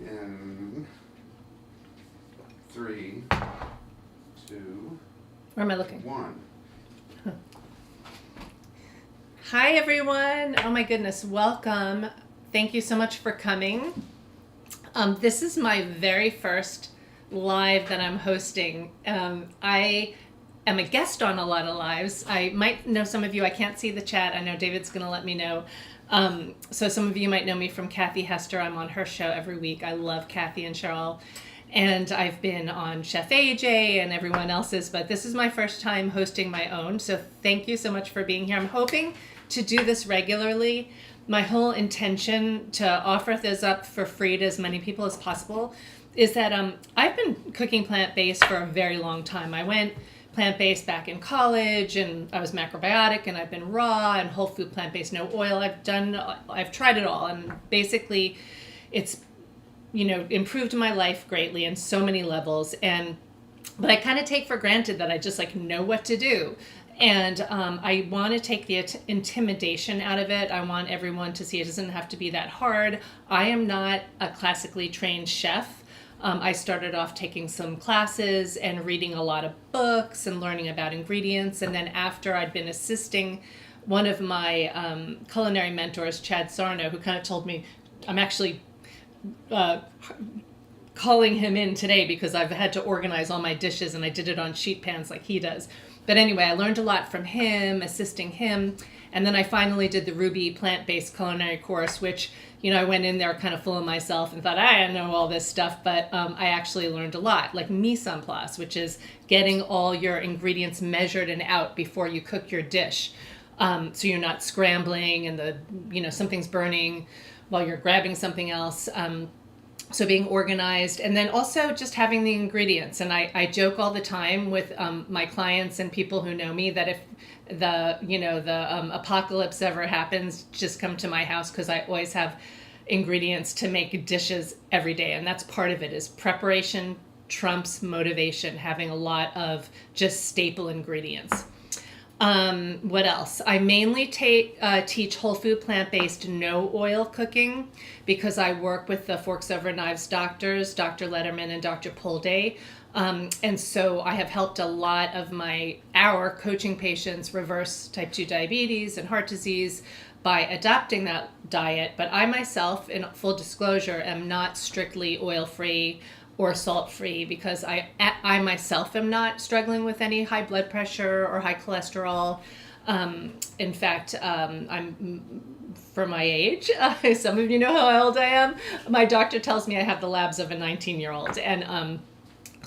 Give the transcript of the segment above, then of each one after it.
In 3, 2, Where am I looking? 1. Hi, everyone. Oh, my goodness. Welcome. Thank you so much for coming. This is my very first live that I'm hosting. I am a guest on a lot of lives. I might know some of you. I can't see the chat. I know David's going to let me know. So some of you might know me from Kathy Hester. I'm on her show every week. I love Kathy and Cheryl. And I've been on Chef AJ and everyone else's, but this is my first time hosting my own. So thank you so much for being here. I'm hoping to do this regularly. My whole intention to offer this up for free to as many people as possible is that I've been cooking plant-based for a very long time. I went plant-based back in college, and I was macrobiotic, and I've been raw and whole food plant-based, no oil. I've tried it all, and basically it's improved my life greatly in so many levels. But I kind of take for granted that I just know what to do. And I want to take the intimidation out of it. I want everyone to see it doesn't have to be that hard. I am not a classically trained chef. I started off taking some classes and reading a lot of books and learning about ingredients. And then after I'd been assisting one of my culinary mentors, Chad Sarno, who kind of told me, I'm actually calling him in today because I've had to organize all my dishes, and I did it on sheet pans like he does. But anyway, I learned a lot from him, assisting him. And then I finally did the Ruby plant-based culinary course, which, I went in there kind of full of myself and thought, I know all this stuff. But I actually learned a lot, like mise en place, which is getting all your ingredients measured and out before you cook your dish. So you're not scrambling and something's burning while you're grabbing something else. So being organized, and then also just having the ingredients. And I joke all the time with my clients and people who know me that if the apocalypse ever happens, just come to my house, because I always have ingredients to make dishes every day. And that's part of it, is preparation trumps motivation, having a lot of just staple ingredients. What else? I mainly teach whole food plant-based no oil cooking, because I work with the Forks Over Knives doctors, Dr. Letterman and Dr. Polday. And so I have helped a lot of our coaching patients reverse type 2 diabetes and heart disease by adopting that diet. But I myself, in full disclosure, am not strictly oil-free or salt-free, because I myself am not struggling with any high blood pressure or high cholesterol. In fact, I'm, for my age, some of you know how old I am. My doctor tells me I have the labs of a 19-year-old.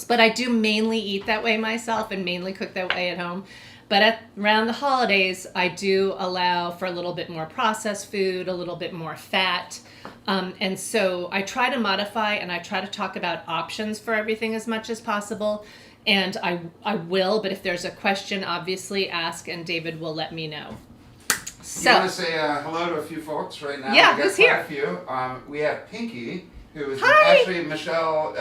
But I do mainly eat that way myself and mainly cook that way at home. But around the holidays, I do allow for a little bit more processed food, a little bit more fat. And so I try to modify, and I try to talk about options for everything as much as possible. And I will, but if there's a question, obviously ask, and David will let me know. So, You want to say hello to a few folks right now? Yeah, we got who's quite here? A few. We have Pinky, who is Hi. actually Michelle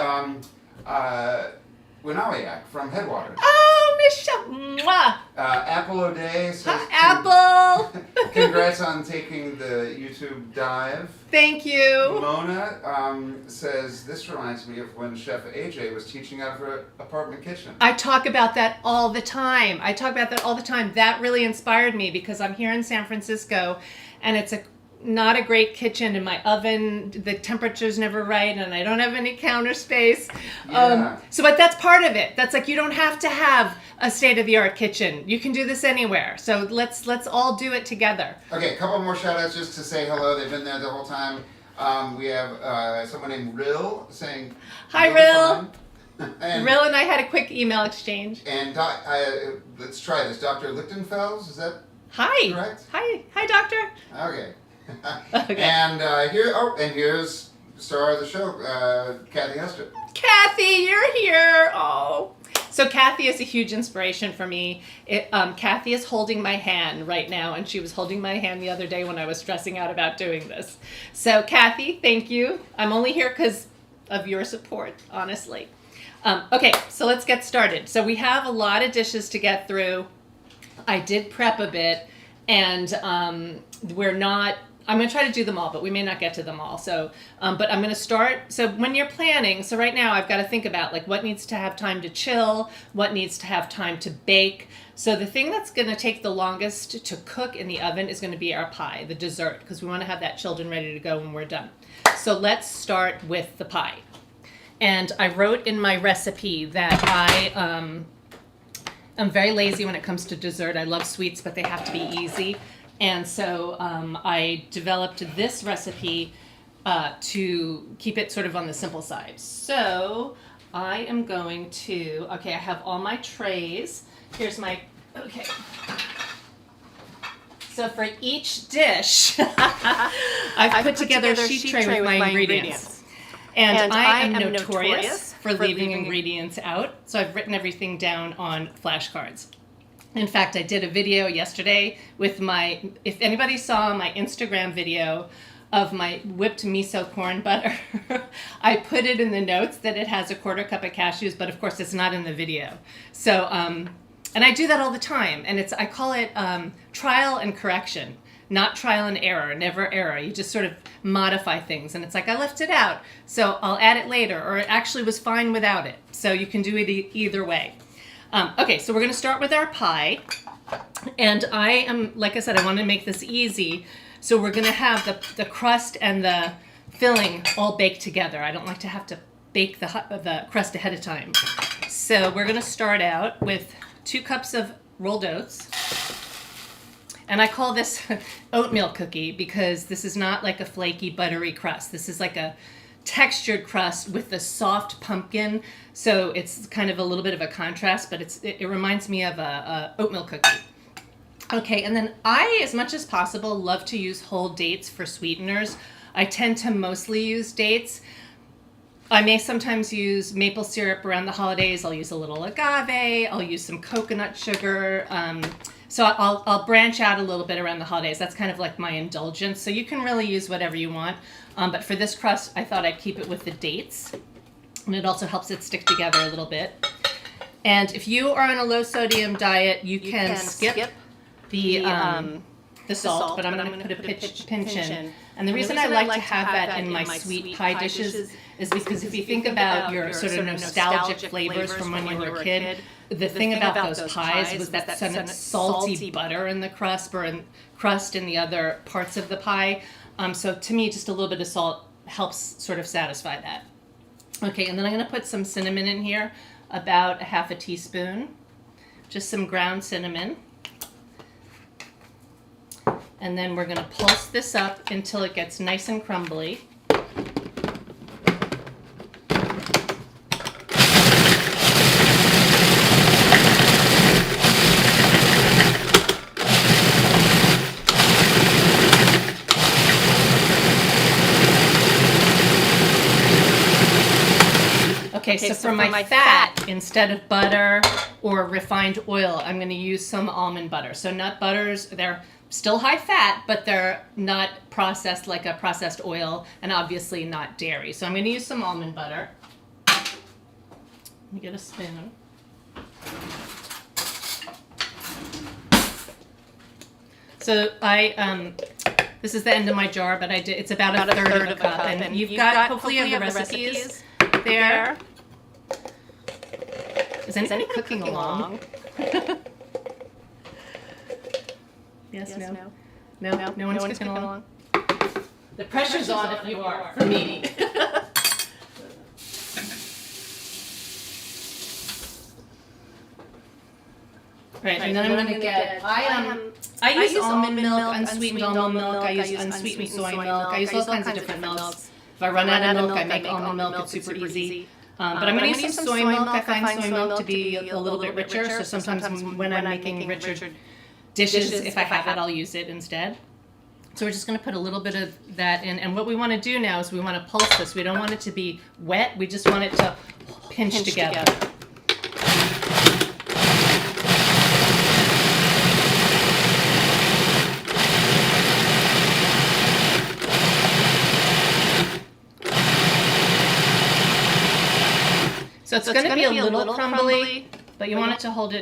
Winawiak from Headwaters. Oh, Michelle. Mwah. Apple O'Day says, Apple. congrats on taking the YouTube dive. Thank you. Mona says, this reminds me of when Chef AJ was teaching out of her apartment kitchen. I talk about that all the time. That really inspired me, because I'm here in San Francisco, and it's not a great kitchen, and my oven, the temperature's never right, and I don't have any counter space. Yeah. But that's part of it. That's you don't have to have a state-of-the-art kitchen. You can do this anywhere. So let's all do it together. Okay, a couple more shout-outs just to say hello. They've been there the whole time. We have someone named Rill saying, Hi, Rill. And Rill and I had a quick email exchange. And let's try this. Dr. Lichtenfels, is that Hi. correct? Hi, doctor. Okay. Okay. And here's star of the show, Kathy Hester. Kathy, you're here. Oh. So Kathy is a huge inspiration for me. Kathy is holding my hand right now, and she was holding my hand the other day when I was stressing out about doing this. So Kathy, thank you. I'm only here because of your support, honestly. Okay, so let's get started. So we have a lot of dishes to get through. I did prep a bit, and we're not I'm going to try to do them all, but we may not get to them all. So, but I'm going to start. So when you're planning, so right now I've got to think about like what needs to have time to chill, what needs to have time to bake. So the thing that's going to take the longest to cook in the oven is going to be our pie, the dessert, because we want to have that chilled and ready to go when we're done. So let's start with the pie. And I wrote in my recipe that I'm very lazy when it comes to dessert. I love sweets, but they have to be easy. And so I developed this recipe to keep it sort of on the simple side. So I am going to, okay, I have all my trays. Here's my, okay. So for each dish, I've put together a sheet tray with my ingredients. And I am notorious for leaving ingredients out. So I've written everything down on flashcards. In fact, I did a video yesterday with if anybody saw my Instagram video of my whipped miso corn butter, I put it in the notes that it has a 1/4 cup of cashews, but of course it's not in the video. So, and I do that all the time, and I call it trial and correction, not trial and error, never error. You just sort of modify things, and it's like I left it out, so I'll add it later, or it actually was fine without it. So you can do it either way. Okay, so we're going to start with our pie, and like I said, I want to make this easy, so we're going to have the crust and the filling all baked together. I don't like to have to bake the crust ahead of time. So we're going to start out with 2 cups of rolled oats, and I call this oatmeal cookie because this is not like a flaky, buttery crust. This is like a textured crust with the soft pumpkin, so it's kind of a little bit of a contrast, but it reminds me of a oatmeal cookie. Okay, and then I, as much as possible, love to use whole dates for sweeteners. I tend to mostly use dates. I may sometimes use maple syrup around the holidays. I'll use a little agave. I'll use some coconut sugar. So I'll branch out a little bit around the holidays. That's kind of like my indulgence. So you can really use whatever you want. But for this crust, I thought I'd keep it with the dates. And it also helps it stick together a little bit. And if you are on a low sodium diet, you can skip the salt, but I'm going to put a pinch in. And the reason I like to have that in my sweet pie dishes is because if you think about your sort of nostalgic flavors from when you were a kid, the thing about those pies was that salty butter in the crust or in crust in the other parts of the pie. So to me, just a little bit of salt helps sort of satisfy that. Okay, and then I'm going to put some cinnamon in here, about 1/2 teaspoon, just some ground cinnamon. And then we're going to pulse this up until it gets nice and crumbly. Okay, so for my fat, instead of butter or refined oil, I'm going to use some almond butter. So nut butters, they're still high fat, but they're not processed like a processed oil, and obviously not dairy. So I'm going to use some almond butter. Let me get a spoon. So this is the end of my jar, but it's about a third of a cup, and you've got hopefully you have the recipes there. Is anybody cooking along? Yes, no one's cooking along. The pressure's on if you are, for me. Right, and then I'm going to get, I use almond milk, unsweetened almond milk, I use unsweetened soy milk, I use all kinds of different milks. If I run out of milk, I make almond milk, it's super easy. But I'm going to use some soy milk. I find soy milk to be a little bit richer, so sometimes when I'm making richer dishes, if I have it, I'll use it instead. So we're just going to put a little bit of that in, and what we want to do now is we want to pulse this. We don't want it to be wet, we just want it to pinch together. So it's going to be a little crumbly, but you want it to hold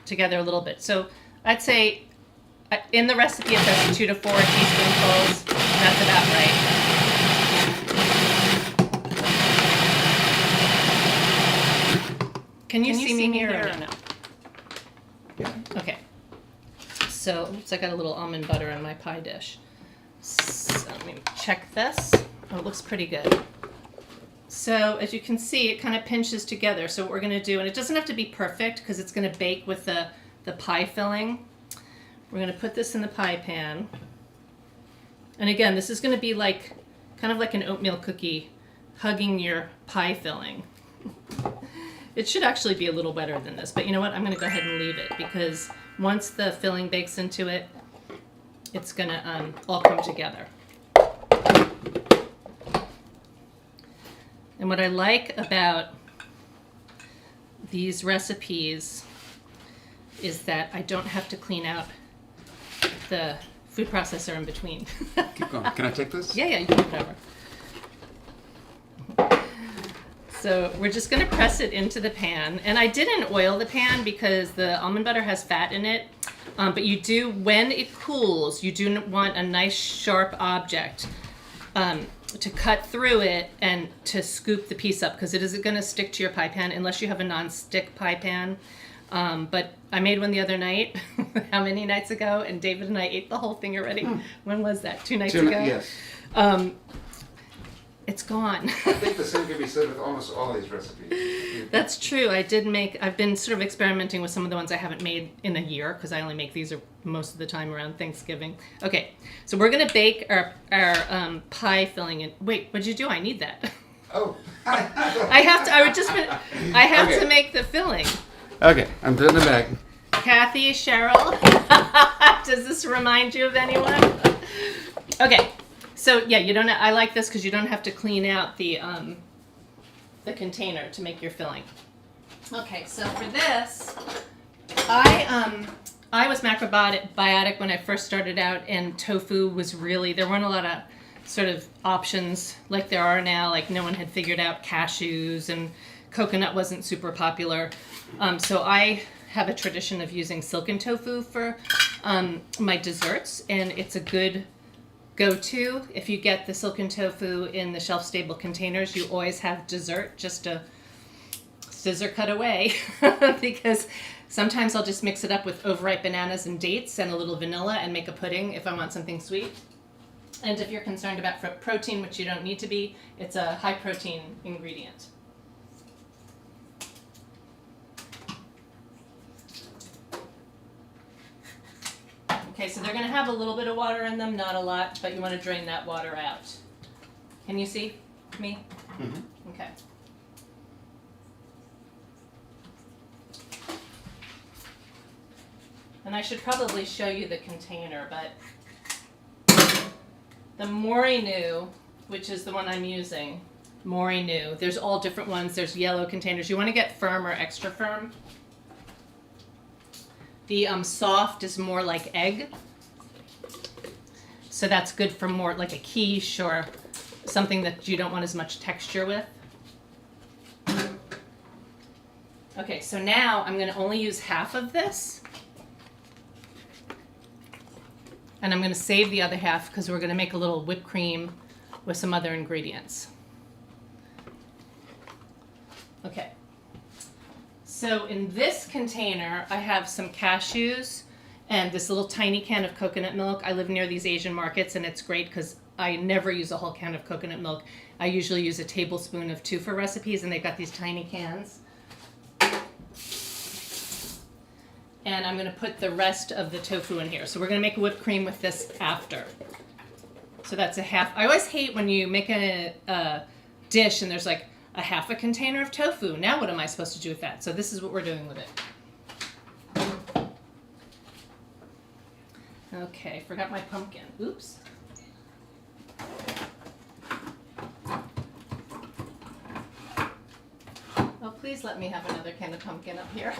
together a little bit. So I'd say In the recipe, it says 2 to 4 teaspoonfuls. That's about right. Can you see me here or no? Yeah. Okay. So, oops, I got a little almond butter in my pie dish. So let me check this. Oh, it looks pretty good. So as you can see, it kind of pinches together. So what we're going to do, and it doesn't have to be perfect because it's going to bake with the pie filling. We're going to put this in the pie pan. And again, this is going to be like, kind of like an oatmeal cookie hugging your pie filling. It should actually be a little better than this, but you know what? I'm going to go ahead and leave it because once the filling bakes into it, it's going to all come together. And what I like about these recipes is that I don't have to clean out the food processor in between. Keep going. Can I take this? Yeah, you can do whatever. So we're just going to press it into the pan. And I didn't oil the pan because the almond butter has fat in it. But you do, when it cools, you do want a nice sharp object to cut through it and to scoop the piece up because it isn't going to stick to your pie pan unless you have a non-stick pie pan. But I made one the other night, how many nights ago? And David and I ate the whole thing already. When was that? 2 nights ago? Yes. It's gone. I think the same can be said with almost all these recipes. That's true. I've been sort of experimenting with some of the ones I haven't made in a year because I only make these most of the time around Thanksgiving. Okay, so we're going to bake our pie filling in. Wait, what'd you do? I need that. Oh. I have to make the filling. Okay, I'm putting it back. Kathy, Cheryl, does this remind you of anyone? Okay, so yeah, I like this because you don't have to clean out the container to make your filling. Okay, so for this, I was macrobiotic when I first started out, and tofu was there weren't a lot of sort of options like there are now. Like no one had figured out cashews, and coconut wasn't super popular. So I have a tradition of using silken tofu for my desserts, and it's a good go-to. If you get the silken tofu in the shelf-stable containers, you always have dessert just a scissor cut away because sometimes I'll just mix it up with overripe bananas and dates and a little vanilla and make a pudding if I want something sweet. And if you're concerned about protein, which you don't need to be, it's a high-protein ingredient. Okay, so they're going to have a little bit of water in them, not a lot, but you want to drain that water out. Can you see me? Mm-hmm. Okay. And I should probably show you the container, but the Morinu, which is the one I'm using, Morinu, there's all different ones. There's yellow containers. You want to get firm or extra firm. The soft is more like egg. So that's good for more like a quiche or something that you don't want as much texture with. Okay, so now I'm going to only use half of this. And I'm going to save the other half because we're going to make a little whipped cream with some other ingredients. Okay. So in this container, I have some cashews and this little tiny can of coconut milk. I live near these Asian markets, and it's great because I never use a whole can of coconut milk. I usually use a tablespoon of 2 for recipes, and they've got these tiny cans. And I'm going to put the rest of the tofu in here. So we're going to make a whipped cream with this after. So that's a half. I always hate when you make a dish and there's like a half a container of tofu. Now what am I supposed to do with that? So this is what we're doing with it. Okay, forgot my pumpkin. Oops. Oh, please let me have another can of pumpkin up here.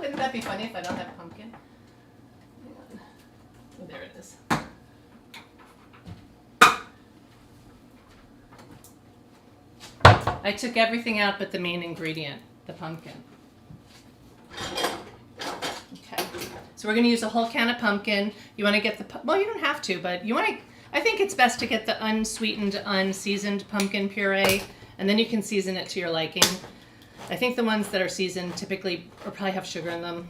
Wouldn't that be funny if I don't have pumpkin? Hang on. Oh, there it is. I took everything out but the main ingredient, the pumpkin. Okay. So we're going to use a whole can of pumpkin. You want to get well, you don't have to, but you want to, I think it's best to get the unsweetened, unseasoned pumpkin puree, and then you can season it to your liking. I think the ones that are seasoned typically probably have sugar in them,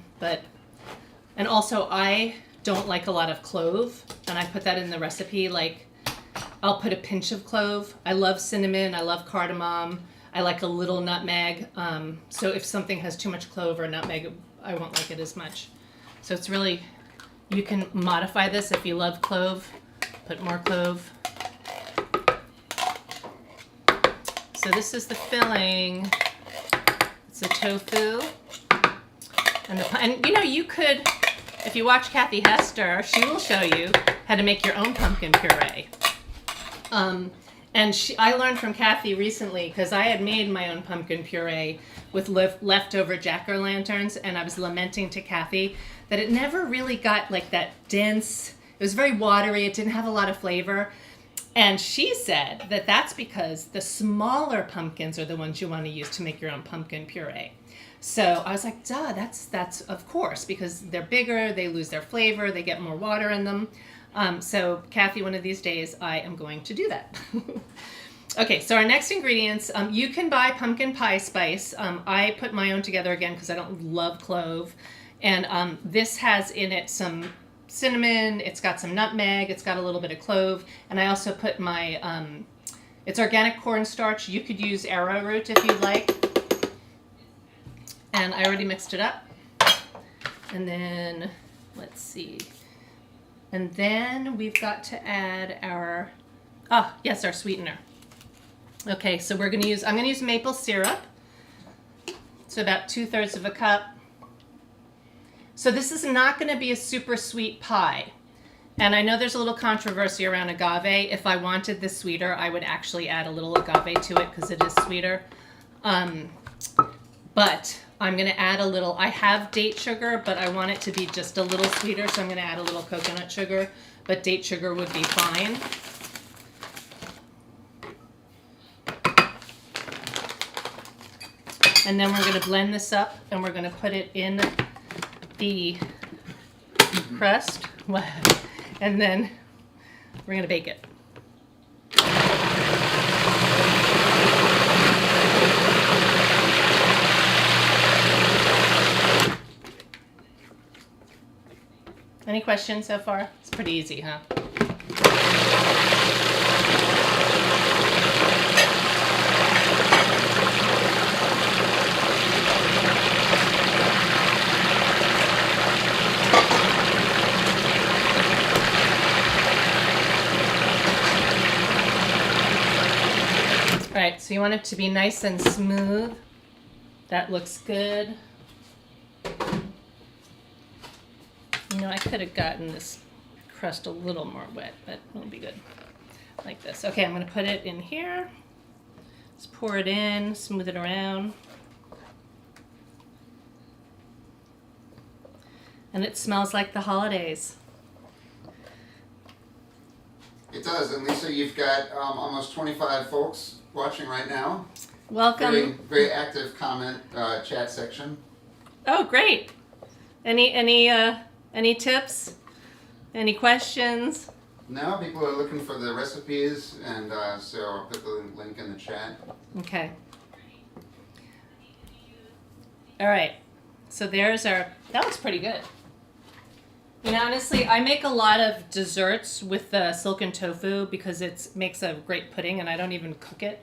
and also I don't like a lot of clove, and I put that in the recipe. Like, I'll put a pinch of clove. I love cinnamon. I love cardamom. I like a little nutmeg. So if something has too much clove or nutmeg, I won't like it as much. So it's really, you can modify this if you love clove. Put more clove. So this is the filling. It's the tofu. And you know, you could, if you watch Kathy Hester, she will show you how to make your own pumpkin puree. And I learned from Kathy recently, because I had made my own pumpkin puree with leftover jack-o'-lanterns, and I was lamenting to Kathy that it never really got like that dense, it was very watery, it didn't have a lot of flavor. And she said that that's because the smaller pumpkins are the ones you want to use to make your own pumpkin puree. So I was like, duh, that's of course, because they're bigger, they lose their flavor, they get more water in them. So Kathy, one of these days, I am going to do that. Okay, so our next ingredients, you can buy pumpkin pie spice. I put my own together again because I don't love clove. And this has in it some cinnamon, it's got some nutmeg, it's got a little bit of clove, and I also put my, it's organic cornstarch. You could use arrowroot if you'd like. And I already mixed it up. And then, let's see. And then we've got to add our, our sweetener. Okay, so I'm gonna use maple syrup. So about 2/3 of a cup. So this is not gonna be a super sweet pie. And I know there's a little controversy around agave. If I wanted this sweeter, I would actually add a little agave to it because it is sweeter. But I'm gonna add a little, I have date sugar, but I want it to be just a little sweeter, so I'm gonna add a little coconut sugar, but date sugar would be fine. And then we're gonna blend this up and we're gonna put it in the crust. And then we're gonna bake it. Any questions so far? It's pretty easy, huh? All right, so you want it to be nice and smooth. That looks good. You know, I could have gotten this crust a little more wet, but it'll be good. Like this. Okay, I'm going to put it in here. Just pour it in, smooth it around. And it smells like the holidays. It does, and Lisa, you've got almost 25 folks watching right now. Welcome. Very, very active comment chat section. Oh, great. Any tips? Any questions? No, people are looking for the recipes, and so I'll put the link in the chat. Okay. All right. So there's our, that looks pretty good. You know, honestly, I make a lot of desserts with the silken tofu because it makes a great pudding, and I don't even cook it.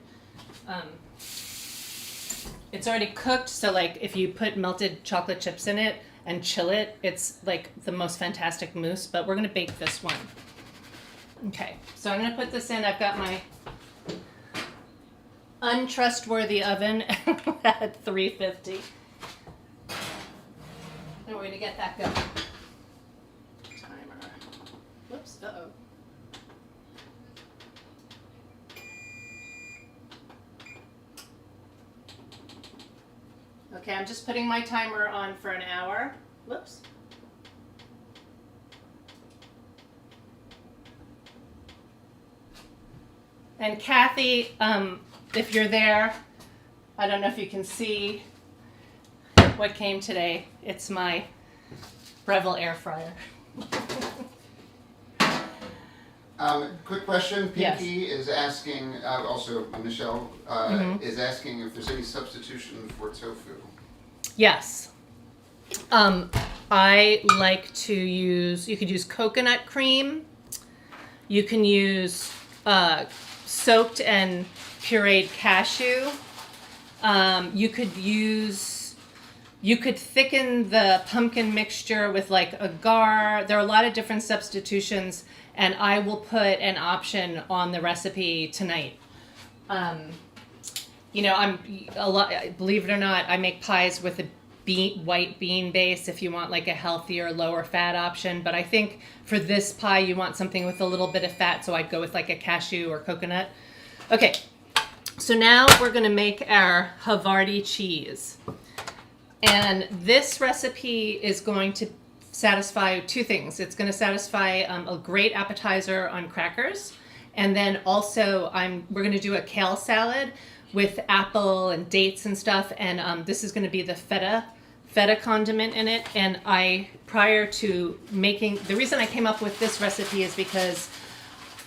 It's already cooked, so like if you put melted chocolate chips in it and chill it, it's like the most fantastic mousse, but we're gonna bake this one. Okay, so I'm gonna put this in. I've got my untrustworthy oven at 350. And we're gonna get that going. Timer. Whoops, uh-oh. Okay, I'm just putting my timer on for an hour. Whoops. And Kathy, if you're there, I don't know if you can see what came today. It's my Breville air fryer. Quick question. Yes. Pinky is asking, also Michelle, is asking if there's any substitution for tofu. Yes. I like to use, you could use coconut cream. You can use soaked and pureed cashew. You could thicken the pumpkin mixture with like agar. There are a lot of different substitutions, and I will put an option on the recipe tonight. You know, believe it or not, I make pies with a white bean base if you want like a healthier, lower fat option. But I think for this pie, you want something with a little bit of fat, so I'd go with like a cashew or coconut. Okay, so now we're gonna make our Havarti cheese. And this recipe is going to satisfy two things. It's going to satisfy a great appetizer on crackers. And then also we're going to do a kale salad with apple and dates and stuff. And this is going to be the feta condiment in it. And prior to making, the reason I came up with this recipe is because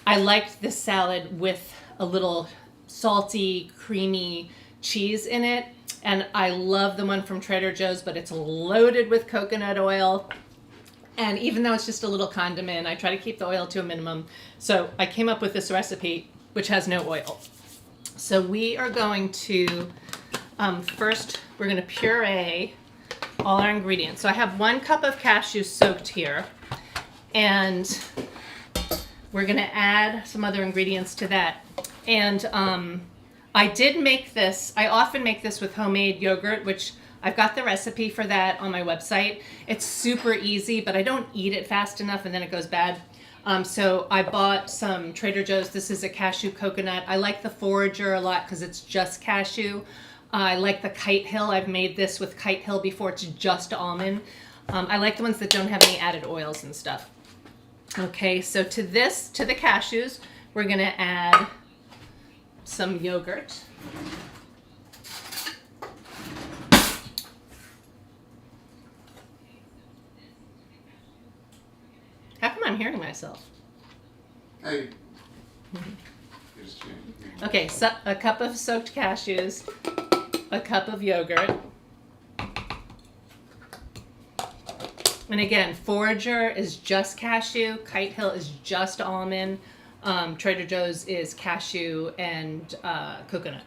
I liked this salad with a little salty, creamy cheese in it. And I love the one from Trader Joe's, but it's loaded with coconut oil. And even though it's just a little condiment, I try to keep the oil to a minimum. So I came up with this recipe, which has no oil. So we are going to, first, we're going to puree all our ingredients. So I have 1 cup of cashews soaked here. And we're going to add some other ingredients to that. And I did make this, I often make this with homemade yogurt, which I've got the recipe for that on my website. It's super easy, but I don't eat it fast enough and then it goes bad. So I bought some Trader Joe's. This is a cashew coconut. I like the Forager a lot because it's just cashew. I like the Kite Hill. I've made this with Kite Hill before. It's just almond. I like the ones that don't have any added oils and stuff. Okay, so to the cashews, we're gonna add some yogurt. How come I'm hearing myself? Hey. Okay, so a cup of soaked cashews, a cup of yogurt. And again, Forager is just cashew, Kite Hill is just almond. Trader Joe's is cashew and coconut.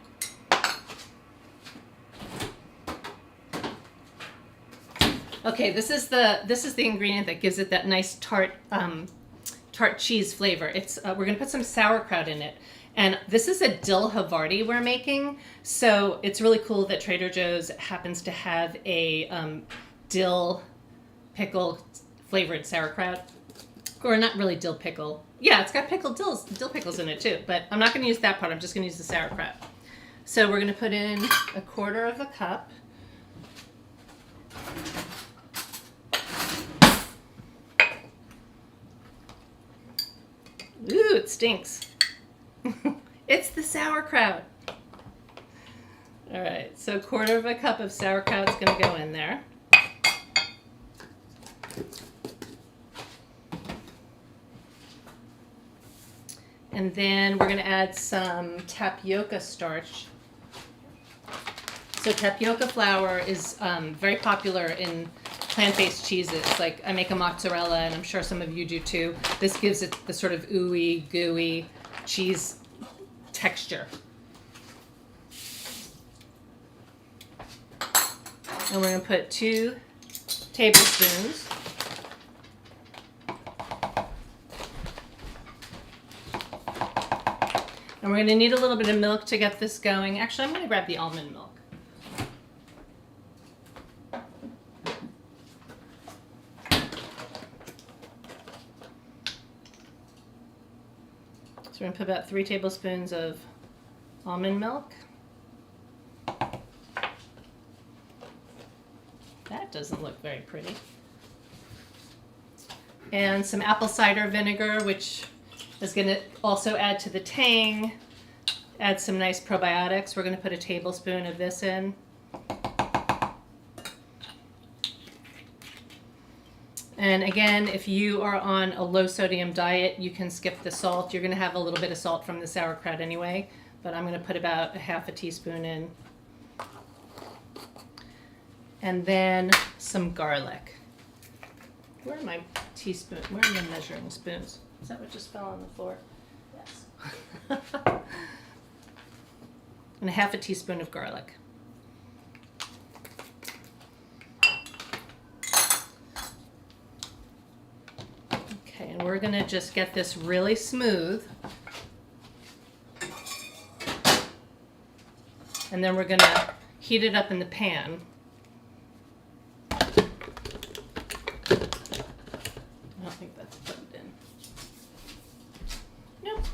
Okay, this is the ingredient that gives it that nice tart cheese flavor. It's we're gonna put some sauerkraut in it, and this is a dill Havarti we're making. So it's really cool that Trader Joe's happens to have a dill pickle flavored sauerkraut, or not really dill pickle. Yeah, it's got dill pickles in it too, but I'm not going to use that part. I'm just going to use the sauerkraut. So we're going to put in 1/4 cup. Ooh, it stinks. It's the sauerkraut. All right, so 1/4 cup of sauerkraut is going to go in there. And then we're going to add some tapioca starch. So tapioca flour is very popular in plant-based cheeses. Like I make a mozzarella, and I'm sure some of you do too. This gives it the sort of ooey, gooey cheese texture. And we're going to put 2 tablespoons. And we're going to need a little bit of milk to get this going. Actually, I'm going to grab the almond milk. So we're going to put about 3 tablespoons of almond milk. That doesn't look very pretty. And some apple cider vinegar, which is going to also add to the tang, add some nice probiotics. We're going to put a tablespoon of this in. And again, if you are on a low sodium diet, you can skip the salt. You're going to have a little bit of salt from the sauerkraut anyway, but I'm going to put about a half a teaspoon in. And then some garlic. Where are my teaspoon? Where are my measuring spoons? Is that what just fell on the floor? Yes. And a half a teaspoon of garlic. Okay, and we're gonna just get this really smooth. And then we're gonna heat it up in the pan. I don't think that's plugged in. Nope.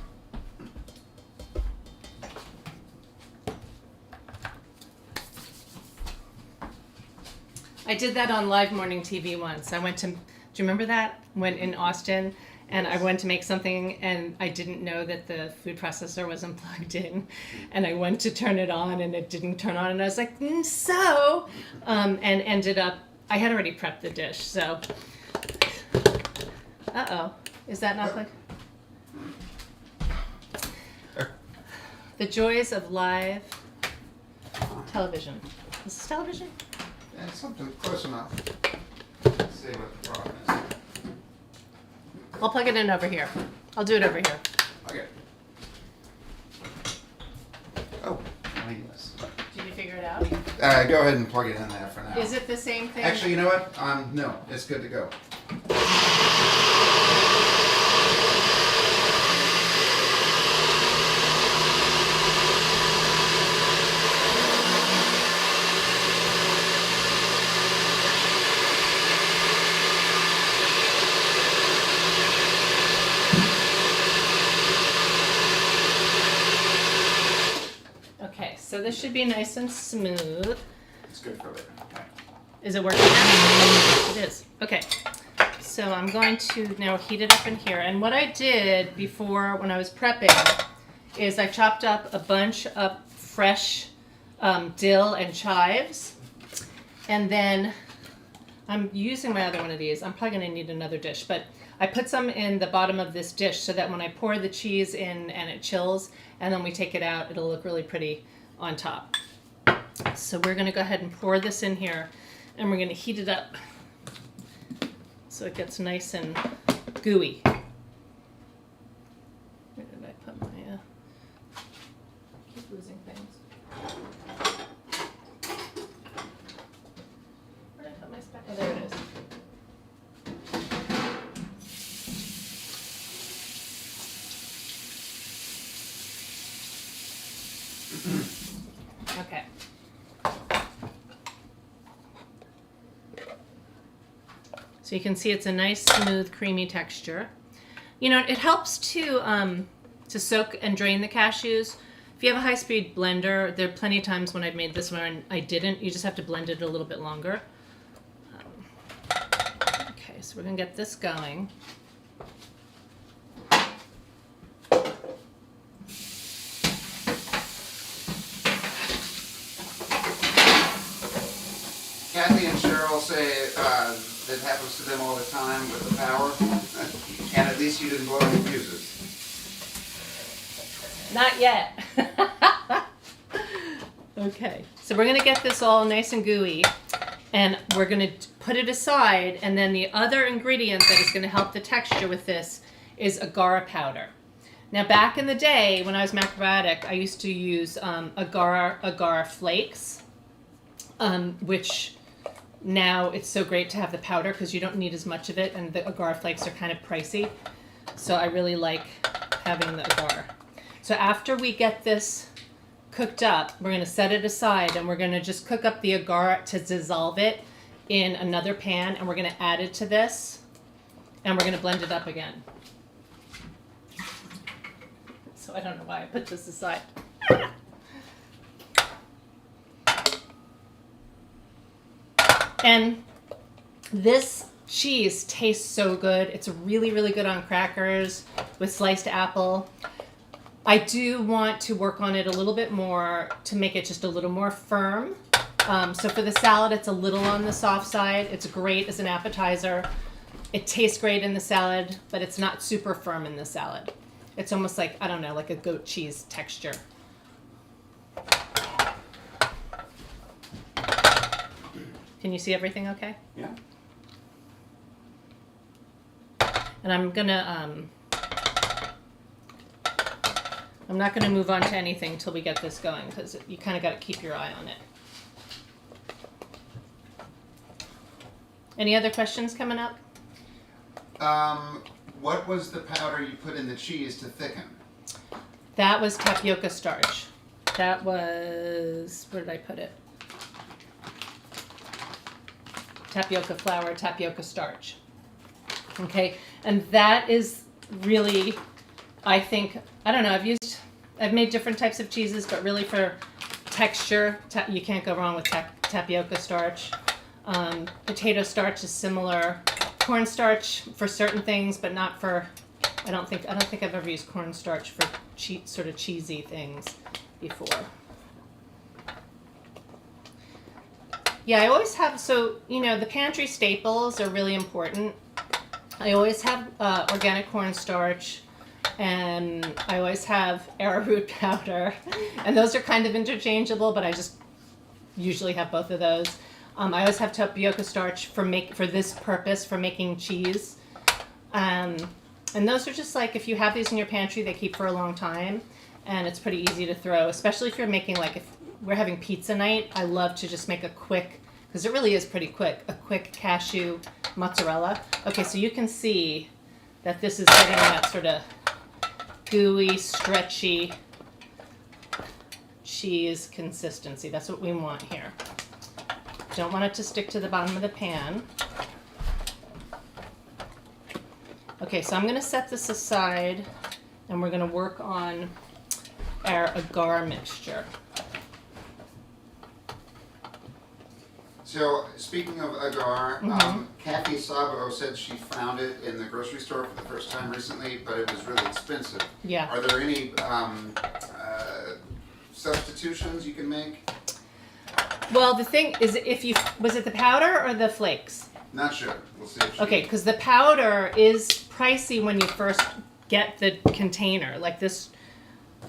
I did that on live morning TV once. I went to, do you remember that? When in Austin, and I went to make something and I didn't know that the food processor wasn't plugged in, and I went to turn it on and it didn't turn on, and I was like, and ended up, I had already prepped the dish, so. Uh-oh, is that not plugged? The joys of live television. Is this television? Yeah, something close enough. Let's see what the problem is. I'll plug it in over here. I'll do it over here. Okay. Oh, yes. Did you figure it out? Go ahead and plug it in there for now. Is it the same thing? Actually, you know what? No, it's good to go. Okay, so this should be nice and smooth. It's good for later. Okay. Is it working now? It is. Okay. So I'm going to now heat it up in here. And what I did before when I was prepping is I chopped up a bunch of fresh dill and chives. And then I'm using my other one of these. I'm probably going to need another dish, but I put some in the bottom of this dish so that when I pour the cheese in and it chills and then we take it out, it'll look really pretty on top. So we're going to go ahead and pour this in here and we're going to heat it up so it gets nice and gooey. Where did I put my, I keep losing things. Where did I put my spatula? Oh, there it is. Okay. So you can see it's a nice, smooth, creamy texture. You know, it helps to soak and drain the cashews. If you have a high-speed blender, there are plenty of times when I've made this one and I didn't. You just have to blend it a little bit longer. Okay, so we're gonna get this going. Kathy and Cheryl say that happens to them all the time with the power, and at least you didn't blow any fuses. Not yet. Okay, so we're gonna get this all nice and gooey, and we're gonna put it aside, and then the other ingredient that is gonna help the texture with this is agar powder. Now back in the day when I was macrobiotic, I used to use agar flakes, which now it's so great to have the powder because you don't need as much of it, and the agar flakes are kind of pricey. So I really like having the agar. So after we get this cooked up, we're going to set it aside and we're going to just cook up the agar to dissolve it in another pan, and we're going to add it to this and we're going to blend it up again. So I don't know why I put this aside. And this cheese tastes so good. It's really, really good on crackers with sliced apple. I do want to work on it a little bit more to make it just a little more firm. So for the salad, it's a little on the soft side. It's great as an appetizer. It tastes great in the salad, but it's not super firm in the salad. It's almost like, I don't know, like a goat cheese texture. Can you see everything okay? Yeah. And I'm not gonna move on to anything until we get this going, because you kind of got to keep your eye on it. Any other questions coming up? What was the powder you put in the cheese to thicken? That was tapioca starch. That was, where did I put it? Tapioca flour, tapioca starch. Okay, and that is really, I think, I don't know, I've made different types of cheeses, but really for texture, you can't go wrong with tapioca starch. Potato starch is similar. Cornstarch for certain things, but not for, I don't think I've ever used cornstarch for sort of cheesy things before. Yeah, I always have, so, the pantry staples are really important. I always have organic cornstarch, and I always have arrowroot powder, and those are kind of interchangeable, but I just usually have both of those. I always have tapioca starch for this purpose, for making cheese. And those are just like, if you have these in your pantry, they keep for a long time, and it's pretty easy to throw, especially if you're making, like, if we're having pizza night, I love to just make a quick, because it really is pretty quick, a quick cashew mozzarella. Okay, so you can see that this is getting that sort of gooey, stretchy cheese consistency. That's what we want here. Don't want it to stick to the bottom of the pan. Okay, so I'm going to set this aside, and we're going to work on our agar mixture. So, speaking of agar, Kathy Sabo said she found it in the grocery store for the first time recently, but it was really expensive. Yeah. Are there any substitutions you can make? Well, the thing is, was it the powder or the flakes? Not sure. We'll see if she... Okay, because the powder is pricey when you first get the container. Like this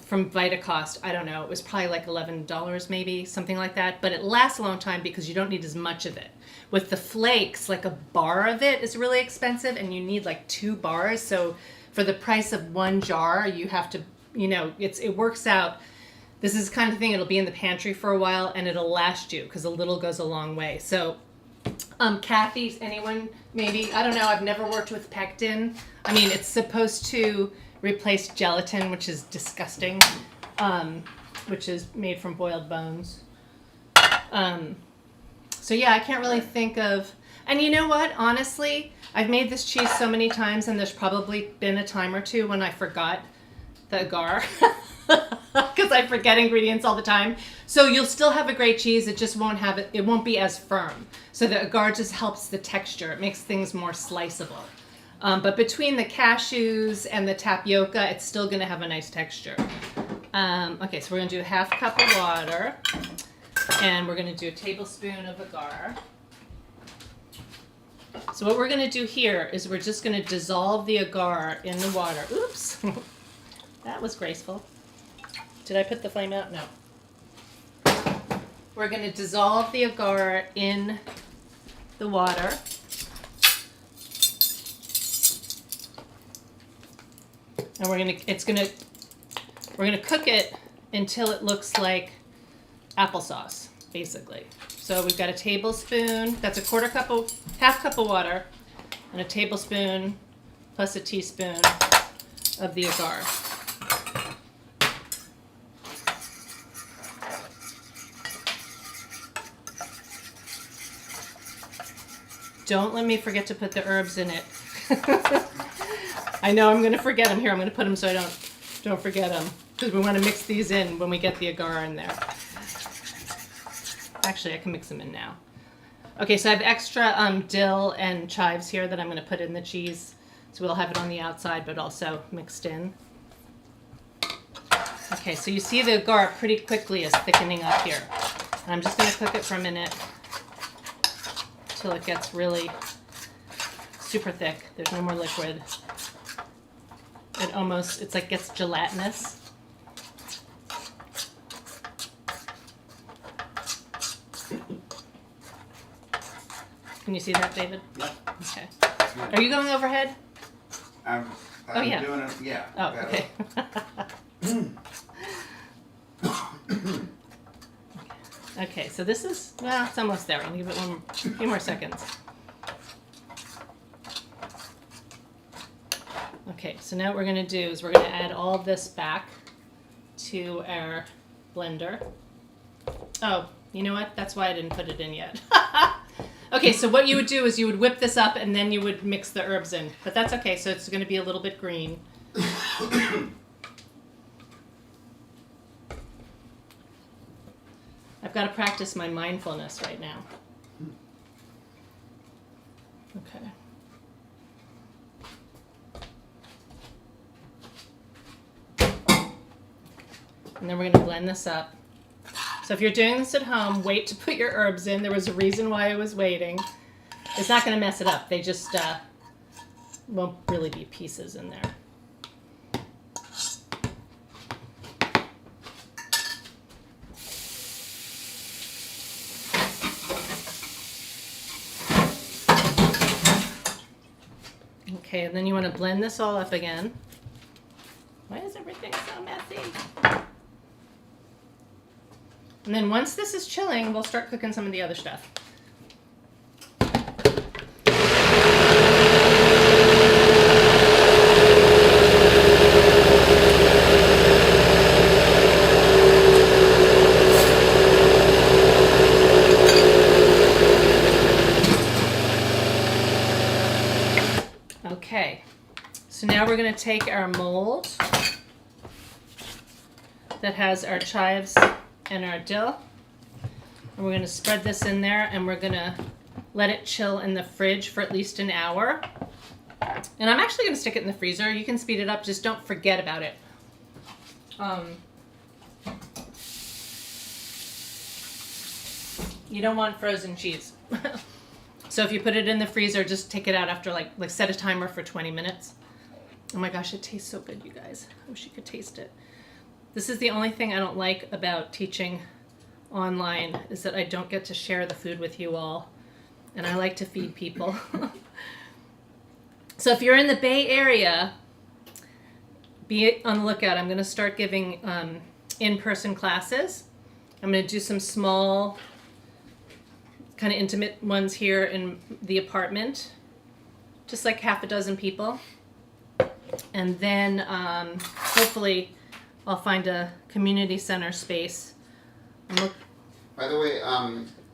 from Vitacost, I don't know, it was probably like $11 maybe, something like that. But it lasts a long time because you don't need as much of it. With the flakes, like a bar of it is really expensive, and you need like 2 bars. So for the price of 1 jar, you have to, it works out. This is the kind of thing, it'll be in the pantry for a while, and it'll last you, because a little goes a long way. So, Kathy, anyone, maybe, I don't know, I've never worked with pectin. I mean, it's supposed to replace gelatin, which is disgusting, which is made from boiled bones. So yeah, I can't really think of, and you know what, honestly, I've made this cheese so many times, and there's probably been a time or two when I forgot the agar. Because I forget ingredients all the time. So you'll still have a great cheese, it just won't have it won't be as firm. So the agar just helps the texture. It makes things more sliceable. But between the cashews and the tapioca, it's still gonna have a nice texture. Okay, so we're gonna do a 1/2 cup of water, and we're gonna do a tablespoon of agar. So what we're gonna do here is we're just gonna dissolve the agar in the water. Oops, that was graceful. Did I put the flame out? No. We're going to dissolve the agar in the water. And we're going to cook it until it looks like applesauce, basically. So we've got a tablespoon, that's a 1/4 cup of, 1/2 cup of water, and a tablespoon plus a teaspoon of the agar. Don't let me forget to put the herbs in it. I know I'm going to forget them. Here, I'm going to put them so I don't forget them. Because we want to mix these in when we get the agar in there. Actually, I can mix them in now. Okay, so I have extra dill and chives here that I'm going to put in the cheese. So we'll have it on the outside, but also mixed in. Okay, so you see the agar pretty quickly is thickening up here. And I'm just going to cook it for a minute till it gets really super thick. There's no more liquid. It's like gets gelatinous. Can you see that, David? Yep. Okay. Are you going overhead? I'm yeah. doing it, yeah. Oh, okay. Okay, so this is, well, it's almost there. I'll give it a few more seconds. Okay, so now what we're going to do is we're going to add all of this back to our blender. Oh, you know what? That's why I didn't put it in yet. Okay, so what you would do is you would whip this up and then you would mix the herbs in. But that's okay, so it's going to be a little bit green. I've got to practice my mindfulness right now. Okay. And then we're going to blend this up. So if you're doing this at home, wait to put your herbs in. There was a reason why I was waiting. It's not going to mess it up. They just won't really be pieces in there. Okay, and then you want to blend this all up again. Why is everything so messy? And then once this is chilling, we'll start cooking some of the other stuff. Okay, so now we're going to take our mold that has our chives and our dill, and we're going to spread this in there, and we're going to let it chill in the fridge for at least an hour. And I'm actually going to stick it in the freezer. You can speed it up, just don't forget about it. You don't want frozen cheese. So if you put it in the freezer, just take it out after like set a timer for 20 minutes. Oh my gosh, it tastes so good, you guys. I wish you could taste it. This is the only thing I don't like about teaching online, is that I don't get to share the food with you all. And I like to feed people. So if you're in the Bay Area, be on the lookout. I'm going to start giving in-person classes. I'm going to do some small, kind of intimate ones here in the apartment. Just like half a dozen people. And then hopefully I'll find a community center space. By the way,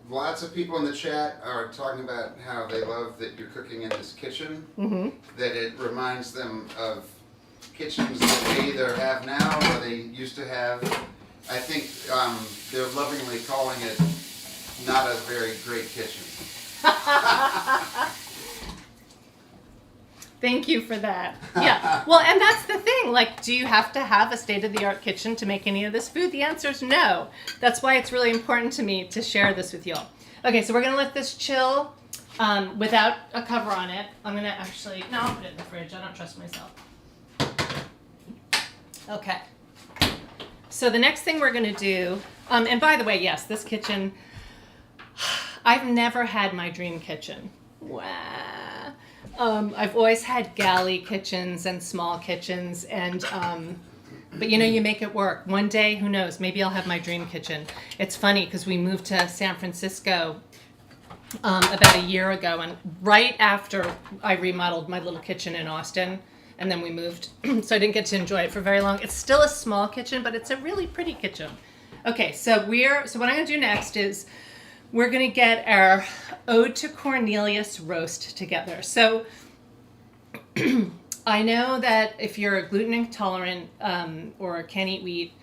lots of people in the chat are talking about how they love that you're cooking in this kitchen. Mm-hmm. That it reminds them of kitchens that they either have now or they used to have. I think they're lovingly calling it not a very great kitchen. Thank you for that. Yeah. Well, and that's the thing. Like, do you have to have a state-of-the-art kitchen to make any of this food? The answer is no. That's why it's really important to me to share this with y'all. Okay, so we're going to let this chill without a cover on it. I'm going to actually... No, I'll put it in the fridge. I don't trust myself. Okay. So the next thing we're going to do... and by the way, yes, this kitchen... I've never had my dream kitchen. Wow. I've always had galley kitchens and small kitchens, and but you make it work. One day, who knows, maybe I'll have my dream kitchen. It's funny because we moved to San Francisco about a year ago, and right after I remodeled my little kitchen in Austin, and then we moved, so I didn't get to enjoy it for very long. It's still a small kitchen, but it's a really pretty kitchen. Okay, so what I'm going to do next is we're going to get our Ode to Cornelius roast together. So I know that if you're gluten intolerant or can't eat wheat,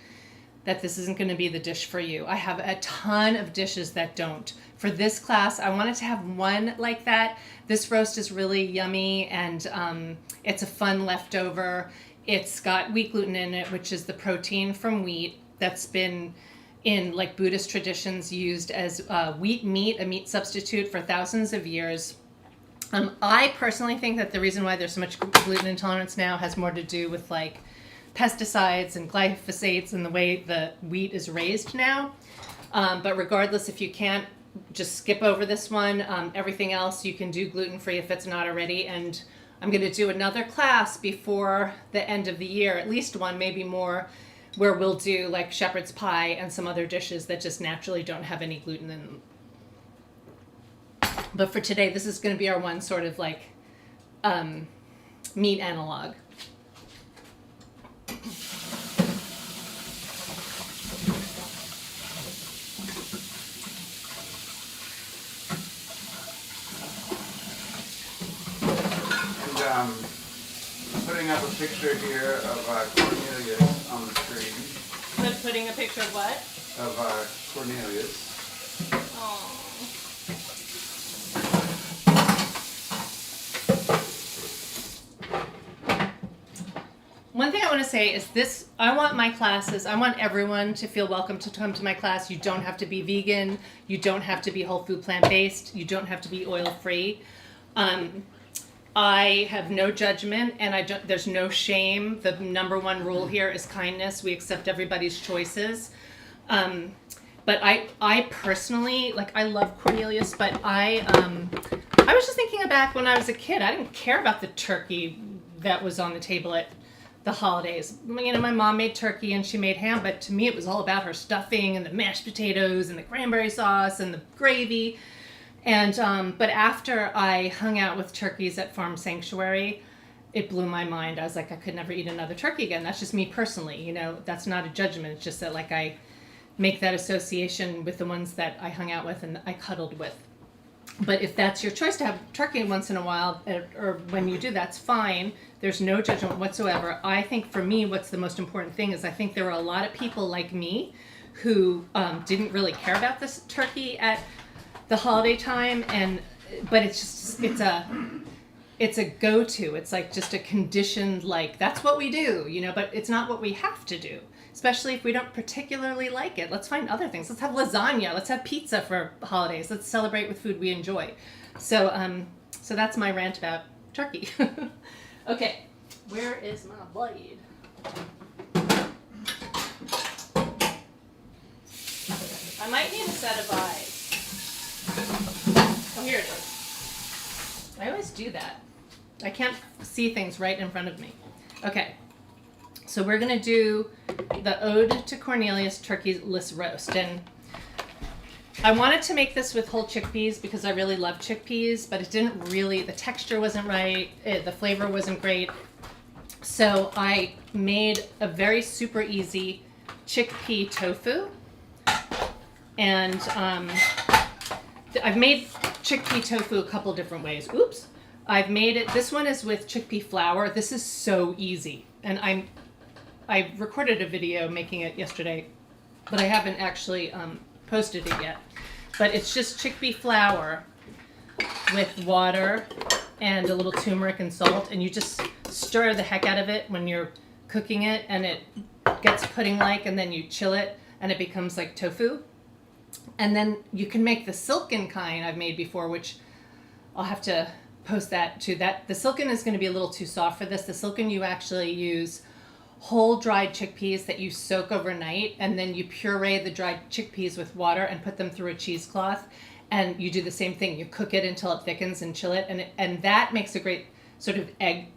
that this isn't going to be the dish for you. I have a ton of dishes that don't. For this class, I wanted to have one like that. This roast is really yummy, and it's a fun leftover. It's got wheat gluten in it, which is the protein from wheat that's been in like Buddhist traditions used as wheat meat, a meat substitute for thousands of years. I personally think that the reason why there's so much gluten intolerance now has more to do with like pesticides and glyphosates and the way the wheat is raised now. But regardless, if you can't, just skip over this one. Everything else you can do gluten-free if it's not already. And I'm going to do another class before the end of the year, at least one, maybe more, where we'll do like shepherd's pie and some other dishes that just naturally don't have any gluten in them. But for today, this is going to be our one sort of like meat analog. And putting up a picture here of Cornelius on the screen. Putting a picture of what? Of Cornelius. Oh. One thing I want to say is this, I want my classes, I want everyone to feel welcome to come to my class. You don't have to be vegan. You don't have to be whole food plant-based. You don't have to be oil-free. I have no judgment and there's no shame. The number one rule here is kindness. We accept everybody's choices. But I personally, like I love Cornelius, but I was just thinking back when I was a kid, I didn't care about the turkey that was on the table at the holidays. You know, my mom made turkey and she made ham, but to me it was all about her stuffing and the mashed potatoes and the cranberry sauce and the gravy. And but after I hung out with turkeys at Farm Sanctuary, it blew my mind. I was like, I could never eat another turkey again. That's just me personally, you know, that's not a judgment. It's just that like I make that association with the ones that I hung out with and I cuddled with. But if that's your choice to have turkey once in a while, or when you do, that's fine. There's no judgment whatsoever. I think for me, what's the most important thing is I think there were a lot of people like me who didn't really care about this turkey at the holiday time, but it's a go-to. It's like just a conditioned, like that's what we do, you know, but it's not what we have to do. Especially if we don't particularly like it. Let's find other things. Let's have lasagna. Let's have pizza for holidays. Let's celebrate with food we enjoy. So that's my rant about turkey. Okay, where is my blade? I might need a set of eyes. Oh, here it is. I always do that. I can't see things right in front of me. Okay. So we're going to do the Ode to Cornelius turkey-less roast. And I wanted to make this with whole chickpeas because I really love chickpeas, but it didn't really, the texture wasn't right, the flavor wasn't great. So I made a very super easy chickpea tofu. And I've made chickpea tofu a couple different ways. Oops. I've made it, this one is with chickpea flour. This is so easy. And I recorded a video making it yesterday, but I haven't actually posted it yet. But it's just chickpea flour with water and a little turmeric and salt, and you just stir the heck out of it when you're cooking it, and it gets pudding-like, and then you chill it, and it becomes like tofu. And then you can make the silken kind I've made before, which I'll have to post that too. The silken is going to be a little too soft for this. The silken you actually use whole dried chickpeas that you soak overnight, and then you puree the dried chickpeas with water and put them through a cheesecloth, and you do the same thing. You cook it until it thickens and chill it, and that makes a great sort of egg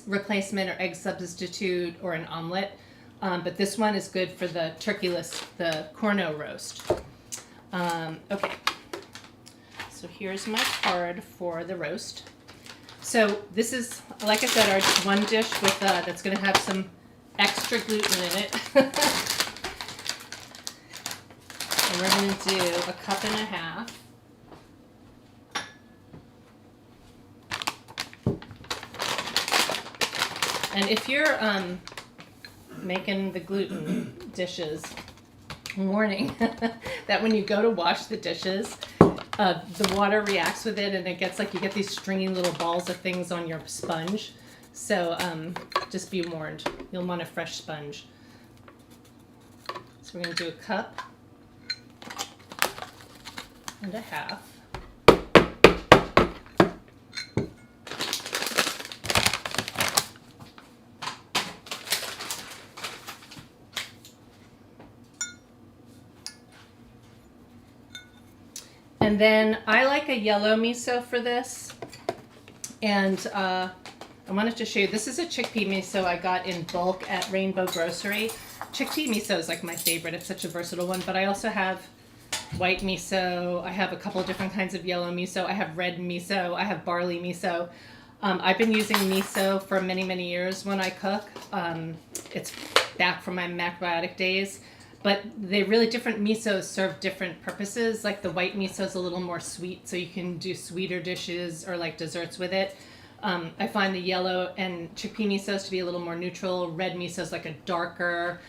replacement or egg substitute or an omelet. But this one is good for the turkeyless, the corno roast. Okay, so here's my card for the roast. So this is, like I said, our one dish with that's going to have some extra gluten in it. And we're going to do 1.5 cups. And if you're making the gluten dishes, warning that when you go to wash the dishes, the water reacts with it and it gets like, you get these stringy little balls of things on your sponge. So just be warned, you'll want a fresh sponge. So we're going to do 1.5 cups. And then I like a yellow miso for this. And I wanted to show you, this is a chickpea miso I got in bulk at Rainbow Grocery. Chickpea miso is like my favorite. It's such a versatile one. But I also have white miso. I have a couple of different kinds of yellow miso. I have red miso. I have barley miso. I've been using miso for many, many years when I cook. It's back from my macrobiotic days. But they're really different. Misos serve different purposes. Like the white miso is a little more sweet, so you can do sweeter dishes or like desserts with it. I find the yellow and chickpea misos to be a little more neutral. Red miso is like a darker,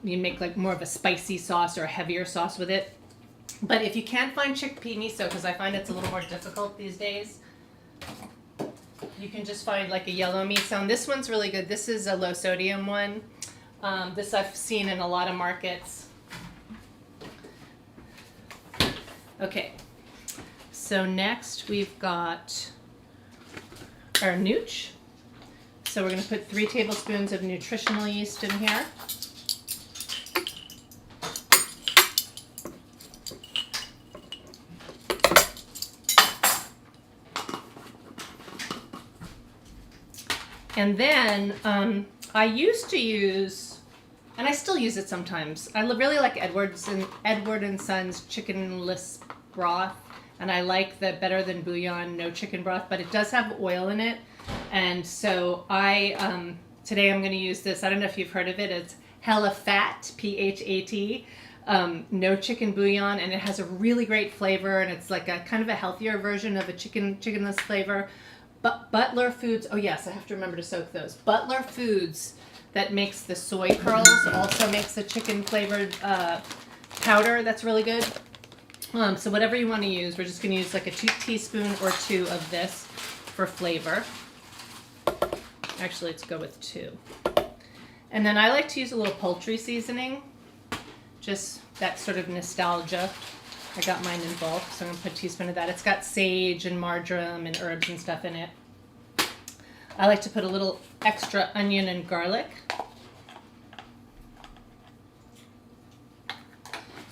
you make like more of a spicy sauce or a heavier sauce with it. But if you can't find chickpea miso, because I find it's a little more difficult these days, you can just find like a yellow miso. And this one's really good. This is a low sodium one. This I've seen in a lot of markets. Okay, so next we've got our nooch. So we're going to put 3 tablespoons of nutritional yeast in here. And then I used to use, and I still use it sometimes, I really like Edward and Son's chickenless broth, and I like the Better Than Bouillon no chicken broth, but it does have oil in it. And so today I'm going to use this. I don't know if you've heard of it. It's Hella Fat, P-H-A-T, no chicken bouillon, and it has a really great flavor, and it's like a kind of a healthier version of a chickenless flavor. But Butler Foods, oh yes, I have to remember to soak those. Butler Foods, that makes the soy curls, also makes a chicken flavored powder that's really good. So whatever you want to use, we're just going to use like a teaspoon or 2 of this for flavor. Actually, let's go with 2. And then I like to use a little poultry seasoning, just that sort of nostalgia. I got mine in bulk, so I'm going to put a teaspoon of that. It's got sage and marjoram and herbs and stuff in it. I like to put a little extra onion and garlic.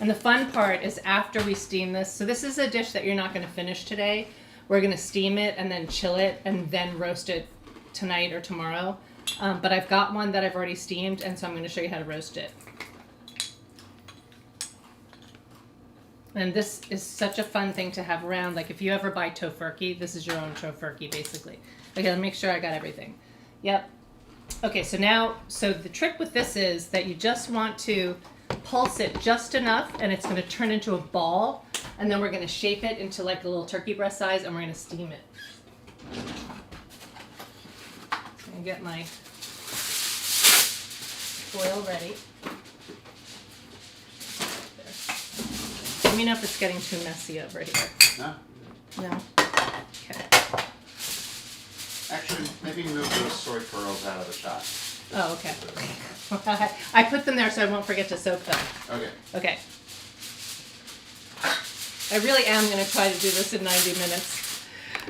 And the fun part is after we steam this, so this is a dish that you're not going to finish today. We're going to steam it and then chill it and then roast it tonight or tomorrow. But I've got one that I've already steamed, and so I'm going to show you how to roast it. And this is such a fun thing to have around. Like if you ever buy tofurkey, this is your own tofurkey basically. Okay, let me make sure I got everything. Yep. Okay, so the trick with this is that you just want to pulse it just enough, and it's going to turn into a ball, and then we're going to shape it into like a little turkey breast size, and we're going to steam it. I'm going to get my foil ready. Let me know if it's getting too messy over here. No? No? Okay. Actually, maybe move those soy pearls out of the shot. Oh, okay. I put them there so I won't forget to soak them. Okay. Okay. I really am going to try to do this in 90 minutes.